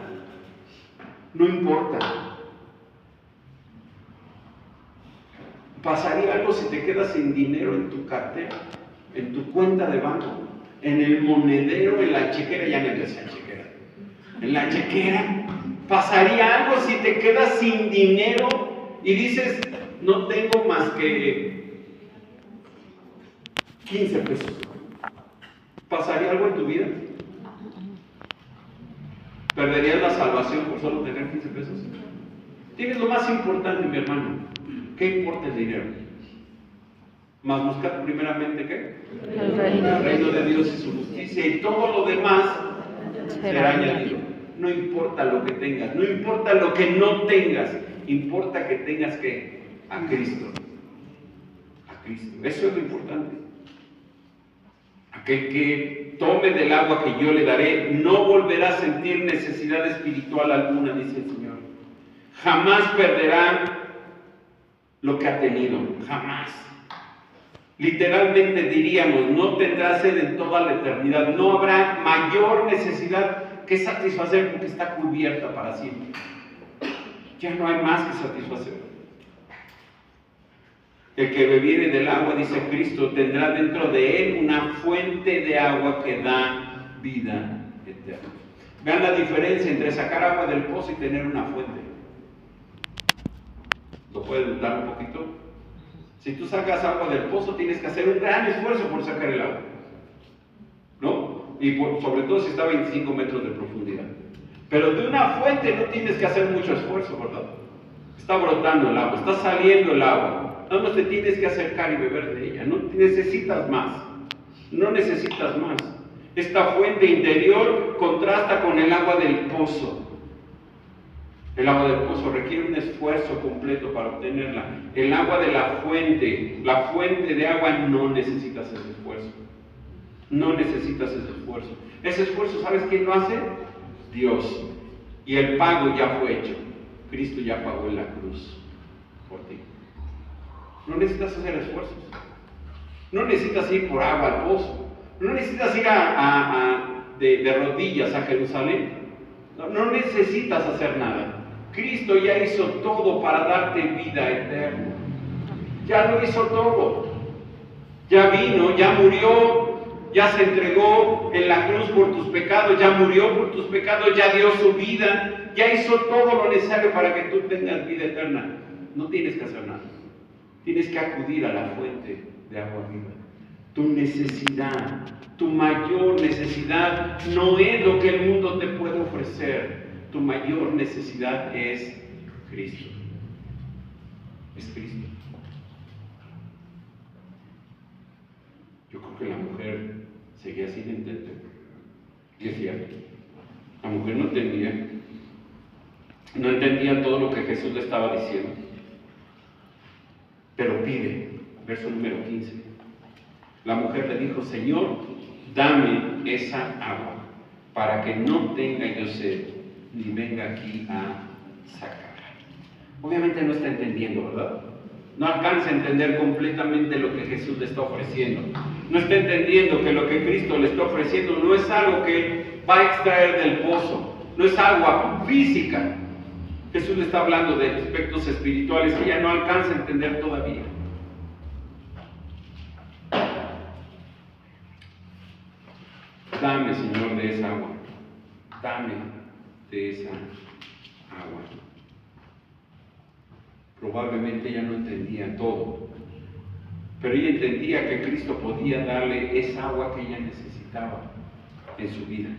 No importa. ¿Pasaría algo si te quedas sin dinero en tu cartera, en tu cuenta de banco, en el monedero, en la chequera? Ya no decía chequera. En la chequera. ¿Pasaría algo si te quedas sin dinero y dices, no tengo más que 15 pesos? ¿Pasaría algo en tu vida? ¿Perderías la salvación por solo tener 15 pesos? Tienes lo más importante, mi hermano. ¿Qué importa el dinero? Más buscar primeramente ¿qué? El reino de Dios y su justicia, y todo lo demás será añadido. No importa lo que tengas, no importa lo que no tengas, importa que tengas ¿qué? A Cristo. A Cristo. Eso es lo importante. Aquel que tome del agua que yo le daré no volverá a sentir necesidad espiritual alguna, dice el Señor. Jamás perderá lo que ha tenido, jamás. Literalmente diríamos, no tendrá sed en toda la eternidad, no habrá mayor necesidad que satisfacer porque está cubierta para siempre. Ya no hay más que satisfacer. El que bebiere del agua, dice Cristo, tendrá dentro de él una fuente de agua que da vida eterna. Vean la diferencia entre sacar agua del pozo y tener una fuente. ¿Lo pueden notar un poquito? Si tú sacas agua del pozo, tienes que hacer un gran esfuerzo por sacar el agua, ¿no? Y sobre todo si está a 25 metros de profundidad. Pero de una fuente no tienes que hacer mucho esfuerzo, ¿verdad? Está brotando el agua, está saliendo el agua. Nada más te tienes que acercar y beber de ella. No necesitas más. No necesitas más. Esta fuente interior contrasta con el agua del pozo. El agua del pozo requiere un esfuerzo completo para obtenerla. El agua de la fuente de agua, no necesitas ese esfuerzo. No necesitas ese esfuerzo. Ese esfuerzo, ¿sabes quién lo hace? Dios. Y el pago ya fue hecho. Cristo ya pagó en la cruz por ti. No necesitas hacer esfuerzos. No necesitas ir por agua al pozo. No necesitas ir de rodillas a Jerusalén. No necesitas hacer nada. Cristo ya hizo todo para darte vida eterna. Ya lo hizo todo. Ya vino, ya murió, ya se entregó en la cruz por tus pecados, ya murió por tus pecados, ya dio su vida, ya hizo todo lo necesario para que tú tengas vida eterna. No tienes que hacer nada. Tienes que acudir a la fuente de agua viva. Tu necesidad, tu mayor necesidad no es lo que el mundo te puede ofrecer. Tu mayor necesidad es Cristo. Es Cristo. Yo creo que la mujer seguía sin entender. Y es cierto. La mujer no entendía todo lo que Jesús le estaba diciendo. Pero pide, verso número 15. La mujer le dijo: Señor, dame esa agua para que no tenga yo sed ni venga aquí a sacarla. Obviamente no está entendiendo, ¿verdad? No alcanza a entender completamente lo que Jesús le está ofreciendo. No está entendiendo que lo que Cristo le está ofreciendo no es algo que va a extraer del pozo, no es agua física. Jesús le está hablando de aspectos espirituales que ella no alcanza a entender todavía. Dame, Señor, de esa agua. Dame de esa agua. Probablemente ella no entendía todo, pero ella entendía que Cristo podía darle esa agua que ella necesitaba en su vida.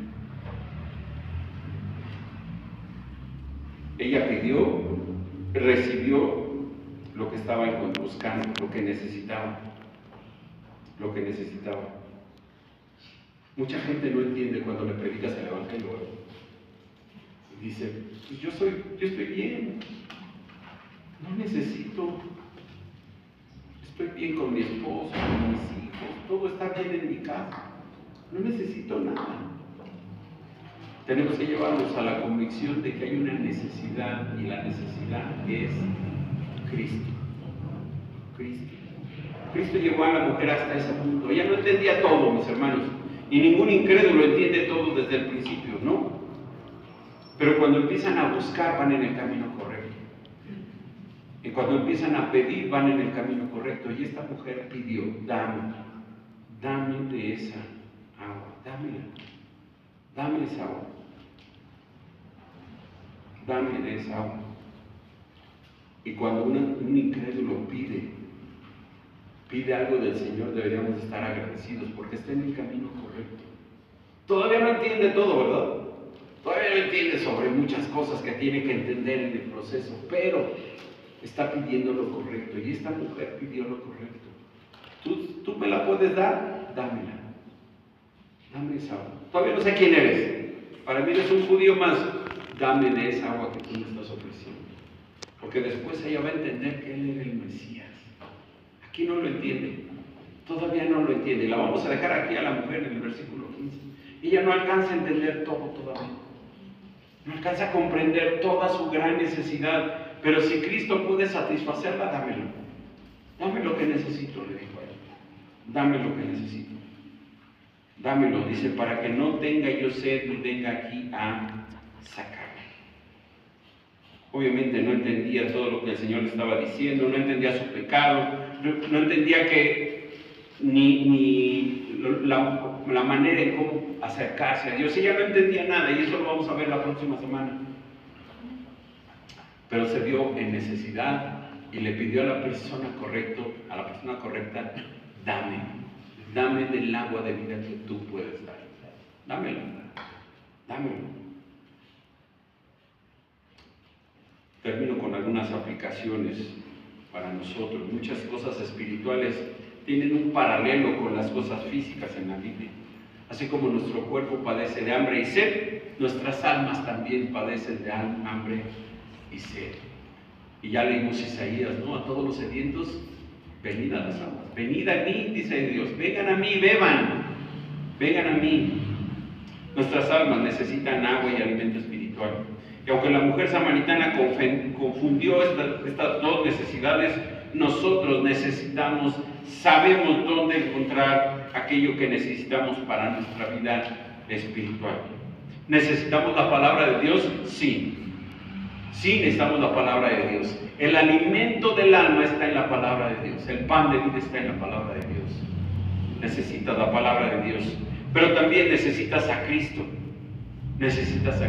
Ella pidió, recibió lo que estaba buscando, lo que necesitaba. Lo que necesitaba. Mucha gente no entiende cuando le predicas el Evangelio. Y dice: pues yo estoy bien. No necesito. Estoy bien con mi esposo, con mis hijos. Todo está bien en mi casa. No necesito nada. Tenemos que llevarnos a la convicción de que hay una necesidad, y la necesidad es Cristo. Cristo. Cristo llevó a la mujer hasta ese punto. Ella no entendía todo, mis hermanos, y ningún incrédulo entiende todo desde el principio, ¿no? Pero cuando empiezan a buscar, van en el camino correcto. Y cuando empiezan a pedir, van en el camino correcto. Y esta mujer pidió: dame de esa agua, dámela, dame esa agua. Dame de esa agua. Y cuando un incrédulo pide, pide algo del Señor, deberíamos estar agradecidos porque está en el camino correcto. Todavía no entiende todo, ¿verdad? Todavía no entiende sobre muchas cosas que tiene que entender en el proceso, pero está pidiendo lo correcto y esta mujer pidió lo correcto. ¿Tú me la puedes dar? Dámela. Dame esa agua. Todavía no sé quién eres. Para mí eres un judío más. Dame de esa agua que tú me estás ofreciendo. Porque después ella va a entender que Él era el Mesías. Aquí no lo entiende. Todavía no lo entiende. La vamos a dejar aquí a la mujer en el versículo 15. Ella no alcanza a entender todo todavía. No alcanza a comprender toda su gran necesidad. Pero si Cristo puede satisfacerla, dámelo. Dame lo que necesito, le dijo a él. Dame lo que necesito. Dámelo, dice, para que no tenga yo sed ni venga aquí a sacarme. Obviamente no entendía todo lo que el Señor le estaba diciendo, no entendía su pecado, no entendía que ni la manera en cómo acercarse a Dios. Ella no entendía nada y eso lo vamos a ver la próxima semana. Pero se vio en necesidad y le pidió a la persona correcta, dame del agua de vida que tú puedes dar. Dámelo. Termino con algunas aplicaciones para nosotros. Muchas cosas espirituales tienen un paralelo con las cosas físicas en la Biblia. Así como nuestro cuerpo padece de hambre y sed, nuestras almas también padecen de hambre y sed. Y ya leímos Isaías, ¿no? A todos los sedientos, venid a las aguas. Venid a mí, dice Dios. Vengan a mí, beban. Vengan a mí. Nuestras almas necesitan agua y alimento espiritual. Y aunque la mujer samaritana confundió estas dos necesidades, nosotros sabemos dónde encontrar aquello que necesitamos para nuestra vida espiritual. ¿Necesitamos la palabra de Dios? Sí. Sí necesitamos la palabra de Dios. El alimento del alma está en la palabra de Dios. El pan de vida está en la palabra de Dios. Necesitas la palabra de Dios. Pero también necesitas a Cristo. Necesitas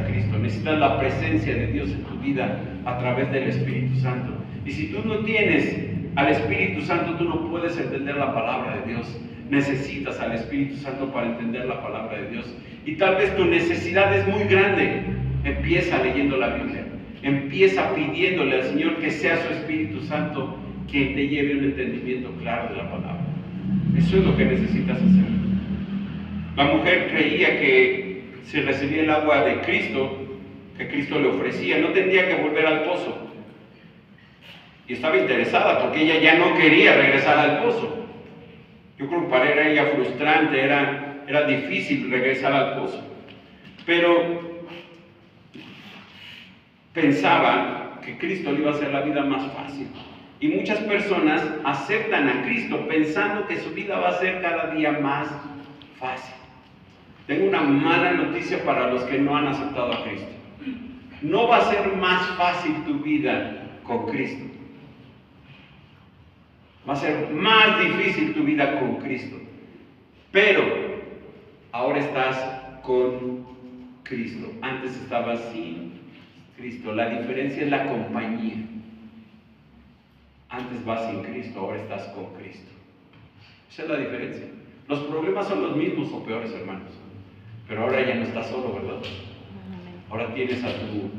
la presencia de Dios en tu vida a través del Espíritu Santo. Y si tú no tienes al Espíritu Santo, tú no puedes entender la palabra de Dios. Necesitas al Espíritu Santo para entender la palabra de Dios. Y tal vez tu necesidad es muy grande. Empieza leyendo la Biblia. Empieza pidiéndole al Señor que sea su Espíritu Santo quien te lleve un entendimiento claro de la palabra. Eso es lo que necesitas hacer. La mujer creía que si recibía el agua de Cristo, que Cristo le ofrecía, no tendría que volver al pozo. Y estaba interesada porque ella ya no quería regresar al pozo. Yo creo que para ella era frustrante, era difícil regresar al pozo. Pero pensaba que Cristo le iba a hacer la vida más fácil. Y muchas personas aceptan a Cristo pensando que su vida va a ser cada día más fácil. Tengo una mala noticia para los que no han aceptado a Cristo. No va a ser más fácil tu vida con Cristo. Va a ser más difícil tu vida con Cristo. Pero ahora estás con Cristo. Antes estabas sin Cristo. La diferencia es la compañía. Antes vas sin Cristo, ahora estás con Cristo. Esa es la diferencia. Los problemas son los mismos o peores, hermanos. Pero ahora ya no estás solo, ¿verdad? Ahora tienes a tu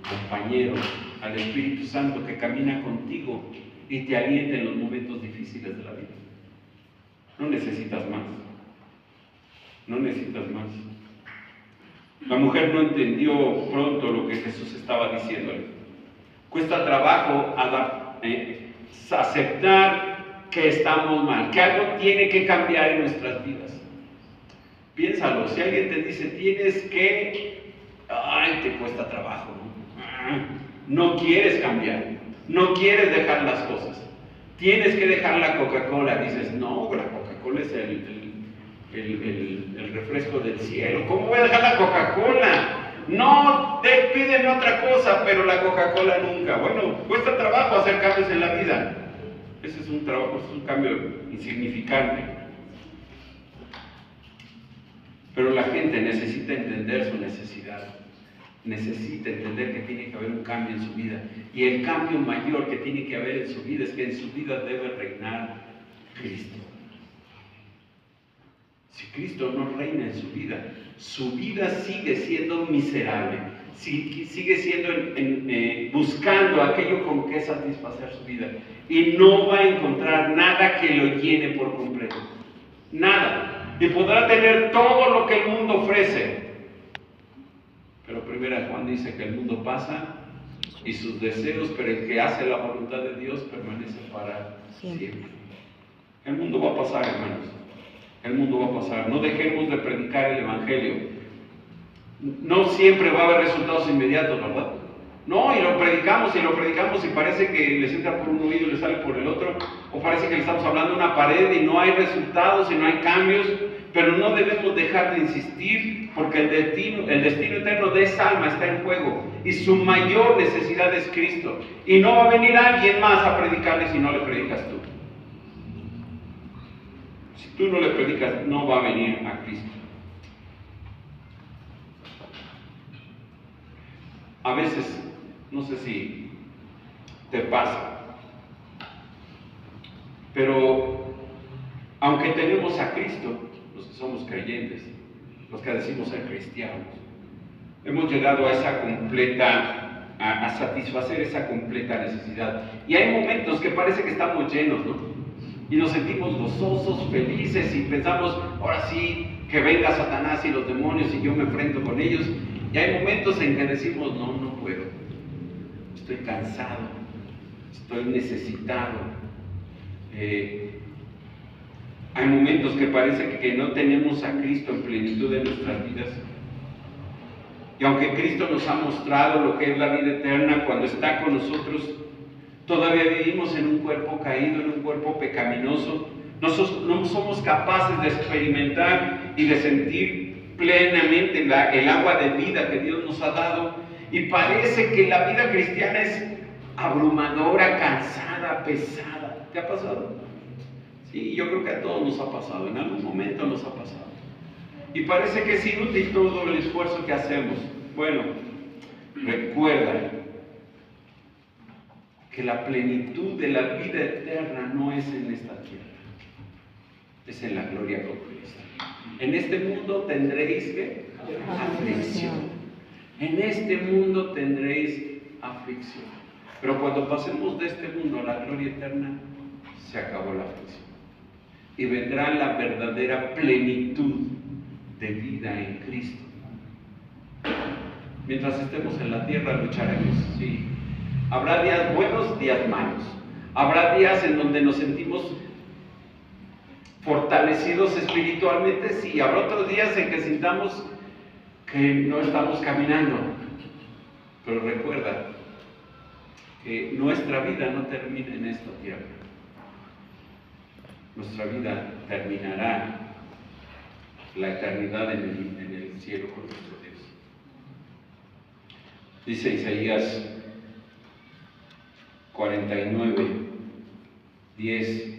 compañero, al Espíritu Santo que camina contigo y te alienta en los momentos difíciles de la vida. No necesitas más. No necesitas más. La mujer no entendió pronto lo que Jesús estaba diciéndole. Cuesta trabajo aceptar que estamos mal, que algo tiene que cambiar en nuestras vidas. Piénsalo, si alguien te dice tienes que, te cuesta trabajo, ¿no? No quieres cambiar, no quieres dejar las cosas, tienes que dejar la Coca-Cola, dices, no, la Coca-Cola es el refresco del cielo, ¿cómo voy a dejar la Coca-Cola? No, pídeme otra cosa, pero la Coca-Cola nunca. Bueno, cuesta trabajo hacer cambios en la vida, ese es un trabajo, es un cambio insignificante. Pero la gente necesita entender su necesidad, necesita entender que tiene que haber un cambio en su vida. Y el cambio mayor que tiene que haber en su vida es que en su vida debe reinar Cristo. Si Cristo no reina en su vida sigue siendo miserable, sigue siendo buscando aquello con que satisfacer su vida, y no va a encontrar nada que lo llene por completo, nada, y podrá tener todo lo que el mundo ofrece, pero primera Juan dice que el mundo pasa y sus deseos, pero el que hace la voluntad de Dios permanece para siempre. El mundo va a pasar, hermanos. El mundo va a pasar. No dejemos de predicar el Evangelio. No siempre va a haber resultados inmediatos, ¿verdad? No, y lo predicamos y parece que les entra por un oído y les sale por el otro, o parece que le estamos hablando a una pared y no hay resultados y no hay cambios, pero no debemos dejar de insistir, porque el destino eterno de esa alma está en juego y su mayor necesidad es Cristo, y no va a venir alguien más a predicarle si no le predicas tú. Si tú no le predicas, no va a venir a Cristo. A veces, no sé si te pasa, pero aunque tenemos a Cristo, los que somos creyentes, los que decimos ser cristianos, hemos llegado a esa completa, a satisfacer esa completa necesidad. Y hay momentos que parece que estamos llenos, ¿no? Y nos sentimos gozosos, felices, y pensamos, ahora sí, que venga Satanás y los demonios y yo me enfrento con ellos. Y hay momentos en que decimos, no puedo, estoy cansado, estoy necesitado. Hay momentos que parece que no tenemos a Cristo en plenitud de nuestras vidas. Y aunque Cristo nos ha mostrado lo que es la vida eterna cuando está con nosotros, todavía vivimos en un cuerpo caído, en un cuerpo pecaminoso. No somos capaces de experimentar y de sentir plenamente el agua de vida que Dios nos ha dado, y parece que la vida cristiana es abrumadora, cansada, pesada. ¿Te ha pasado? Sí, yo creo que a todos nos ha pasado, en algún momento nos ha pasado, y parece que es inútil todo el esfuerzo que hacemos. Bueno, recuerda que la plenitud de la vida eterna no es en esta tierra, es en la gloria con Cristo. En este mundo tendréis ¿qué? Aflicción. En este mundo tendréis aflicción. Pero cuando pasemos de este mundo a la gloria eterna, se acabó la aflicción. Y vendrá la verdadera plenitud de vida en Cristo. Mientras estemos en la tierra lucharemos, sí. Habrá días buenos, días malos. Habrá días en donde nos sentimos fortalecidos espiritualmente, sí. Habrá otros días en que sintamos que no estamos caminando. Pero recuerda que nuestra vida no termina en esta tierra. Nuestra vida terminará la eternidad en el cielo con nuestro Dios. Dice Isaías 49, 10: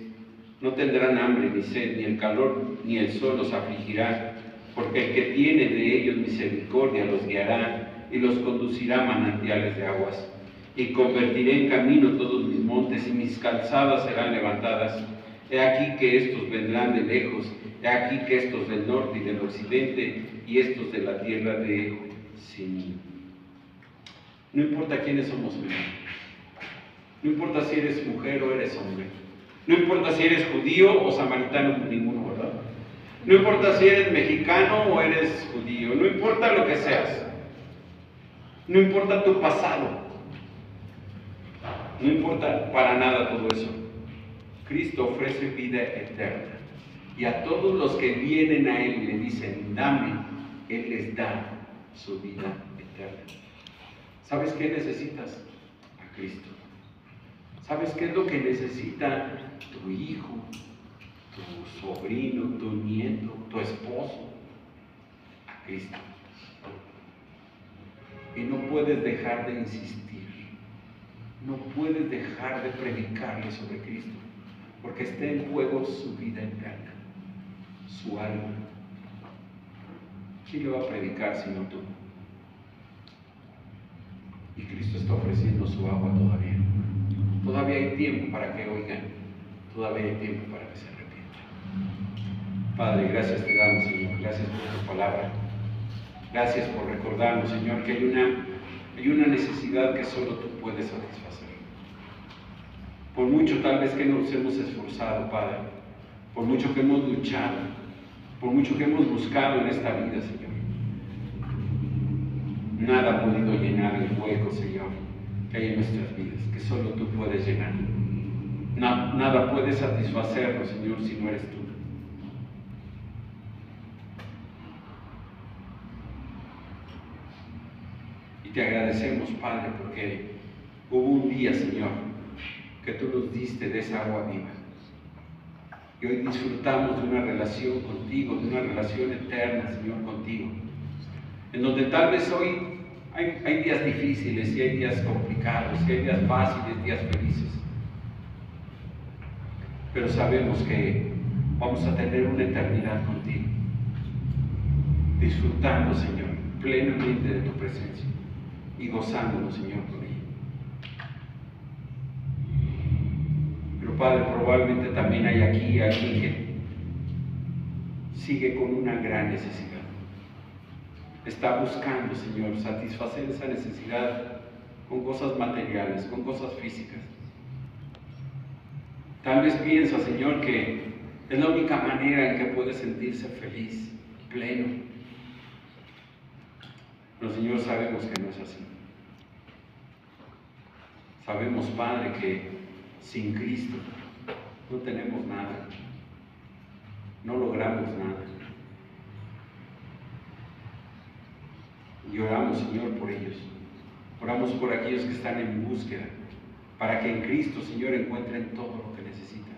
no tendrán hambre ni sed, ni el calor ni el sol los afligirá, porque el que tiene de ellos misericordia los guiará y los conducirá a manantiales de aguas. Y convertiré en camino todos mis montes, y mis calzadas serán levantadas. He aquí que estos vendrán de lejos, he aquí que estos del norte y del occidente, y estos de la tierra de Sin. No importa quiénes somos, hermano. No importa si eres mujer o eres hombre. No importa si eres judío o samaritano, ninguno, ¿verdad? No importa si eres mexicano o eres judío. No importa lo que seas. No importa tu pasado. No importa para nada todo eso. Cristo ofrece vida eterna. Y a todos los que vienen a Él y le dicen, dame, Él les da su vida eterna. ¿Sabes qué necesitas? A Cristo. ¿Sabes qué es lo que necesita tu hijo, tu sobrino, tu nieto, tu esposo? A Cristo. Y no puedes dejar de insistir. No puedes dejar de predicarle sobre Cristo, porque está en juego su vida eterna, su alma. ¿Quién le va a predicar sino tú? Y Cristo está ofreciendo su agua todavía. Todavía hay tiempo para que oigan. Todavía hay tiempo para que se arrepienta. Padre, gracias te damos, Señor. Gracias por tu palabra. Gracias por recordarnos, Señor, que hay una necesidad que solo tú puedes satisfacer. Por mucho tal vez que nos hemos esforzado, Padre, por mucho que hemos luchado, por mucho que hemos buscado en esta vida, Señor, nada ha podido llenar el hueco, Señor, que hay en nuestras vidas, que solo tú puedes llenar. Nada puede satisfacernos, Señor, si no eres tú. Y te agradecemos, Padre, porque hubo un día, Señor, que tú nos diste de esa agua viva. Y hoy disfrutamos de una relación contigo, de una relación eterna, Señor, contigo. En donde tal vez hoy hay días difíciles y hay días complicados, y hay días fáciles, días felices. Pero sabemos que vamos a tener una eternidad contigo, disfrutando, Señor, plenamente de tu presencia y gozándonos, Señor, con ella. Pero Padre, probablemente también hay aquí alguien que sigue con una gran necesidad. Está buscando, Señor, satisfacer esa necesidad con cosas materiales, con cosas físicas. Tal vez piensa, Señor, que es la única manera en que puede sentirse feliz, pleno. Pero, Señor, sabemos que no es así. Sabemos, Padre, que sin Cristo no tenemos nada, no logramos nada. Y oramos, Señor, por ellos. Oramos por aquellos que están en búsqueda, para que en Cristo, Señor, encuentren todo lo que necesitan,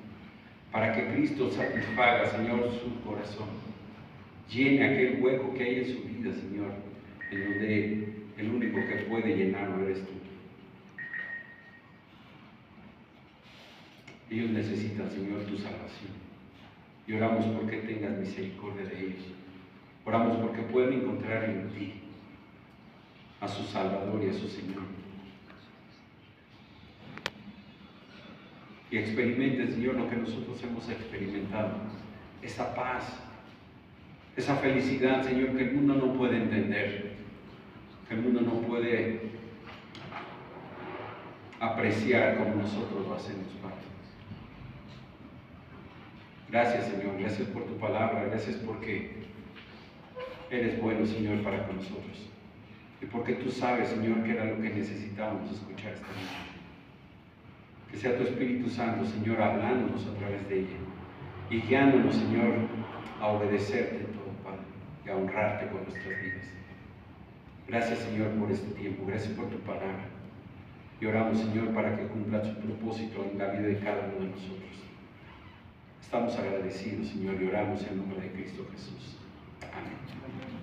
para que Cristo satisfaga, Señor, su corazón, llene aquel hueco que hay en su vida, Señor, en donde el único que puede llenarlo eres tú. Ellos necesitan, Señor, tu salvación. Y oramos porque tengas misericordia de ellos. Oramos porque puedan encontrar en ti a su Salvador y a su Señor. Y experimenten, Señor, lo que nosotros hemos experimentado, esa paz, esa felicidad, Señor, que el mundo no puede entender, que el mundo no puede apreciar como nosotros lo hacemos, Padre. Gracias, Señor, gracias por tu palabra, gracias porque eres bueno, Señor, para con nosotros. Y porque tú sabes, Señor, que era lo que necesitábamos escuchar esta noche. Que sea tu Espíritu Santo, Señor, hablándonos a través de ella y guiándonos, Señor, a obedecerte en todo, Padre, y a honrarte con nuestras vidas. Gracias, Señor, por este tiempo, gracias por tu palabra. Y oramos, Señor, para que cumpla su propósito en la vida de cada uno de nosotros. Estamos agradecidos, Señor, y oramos en nombre de Cristo Jesús. Amén.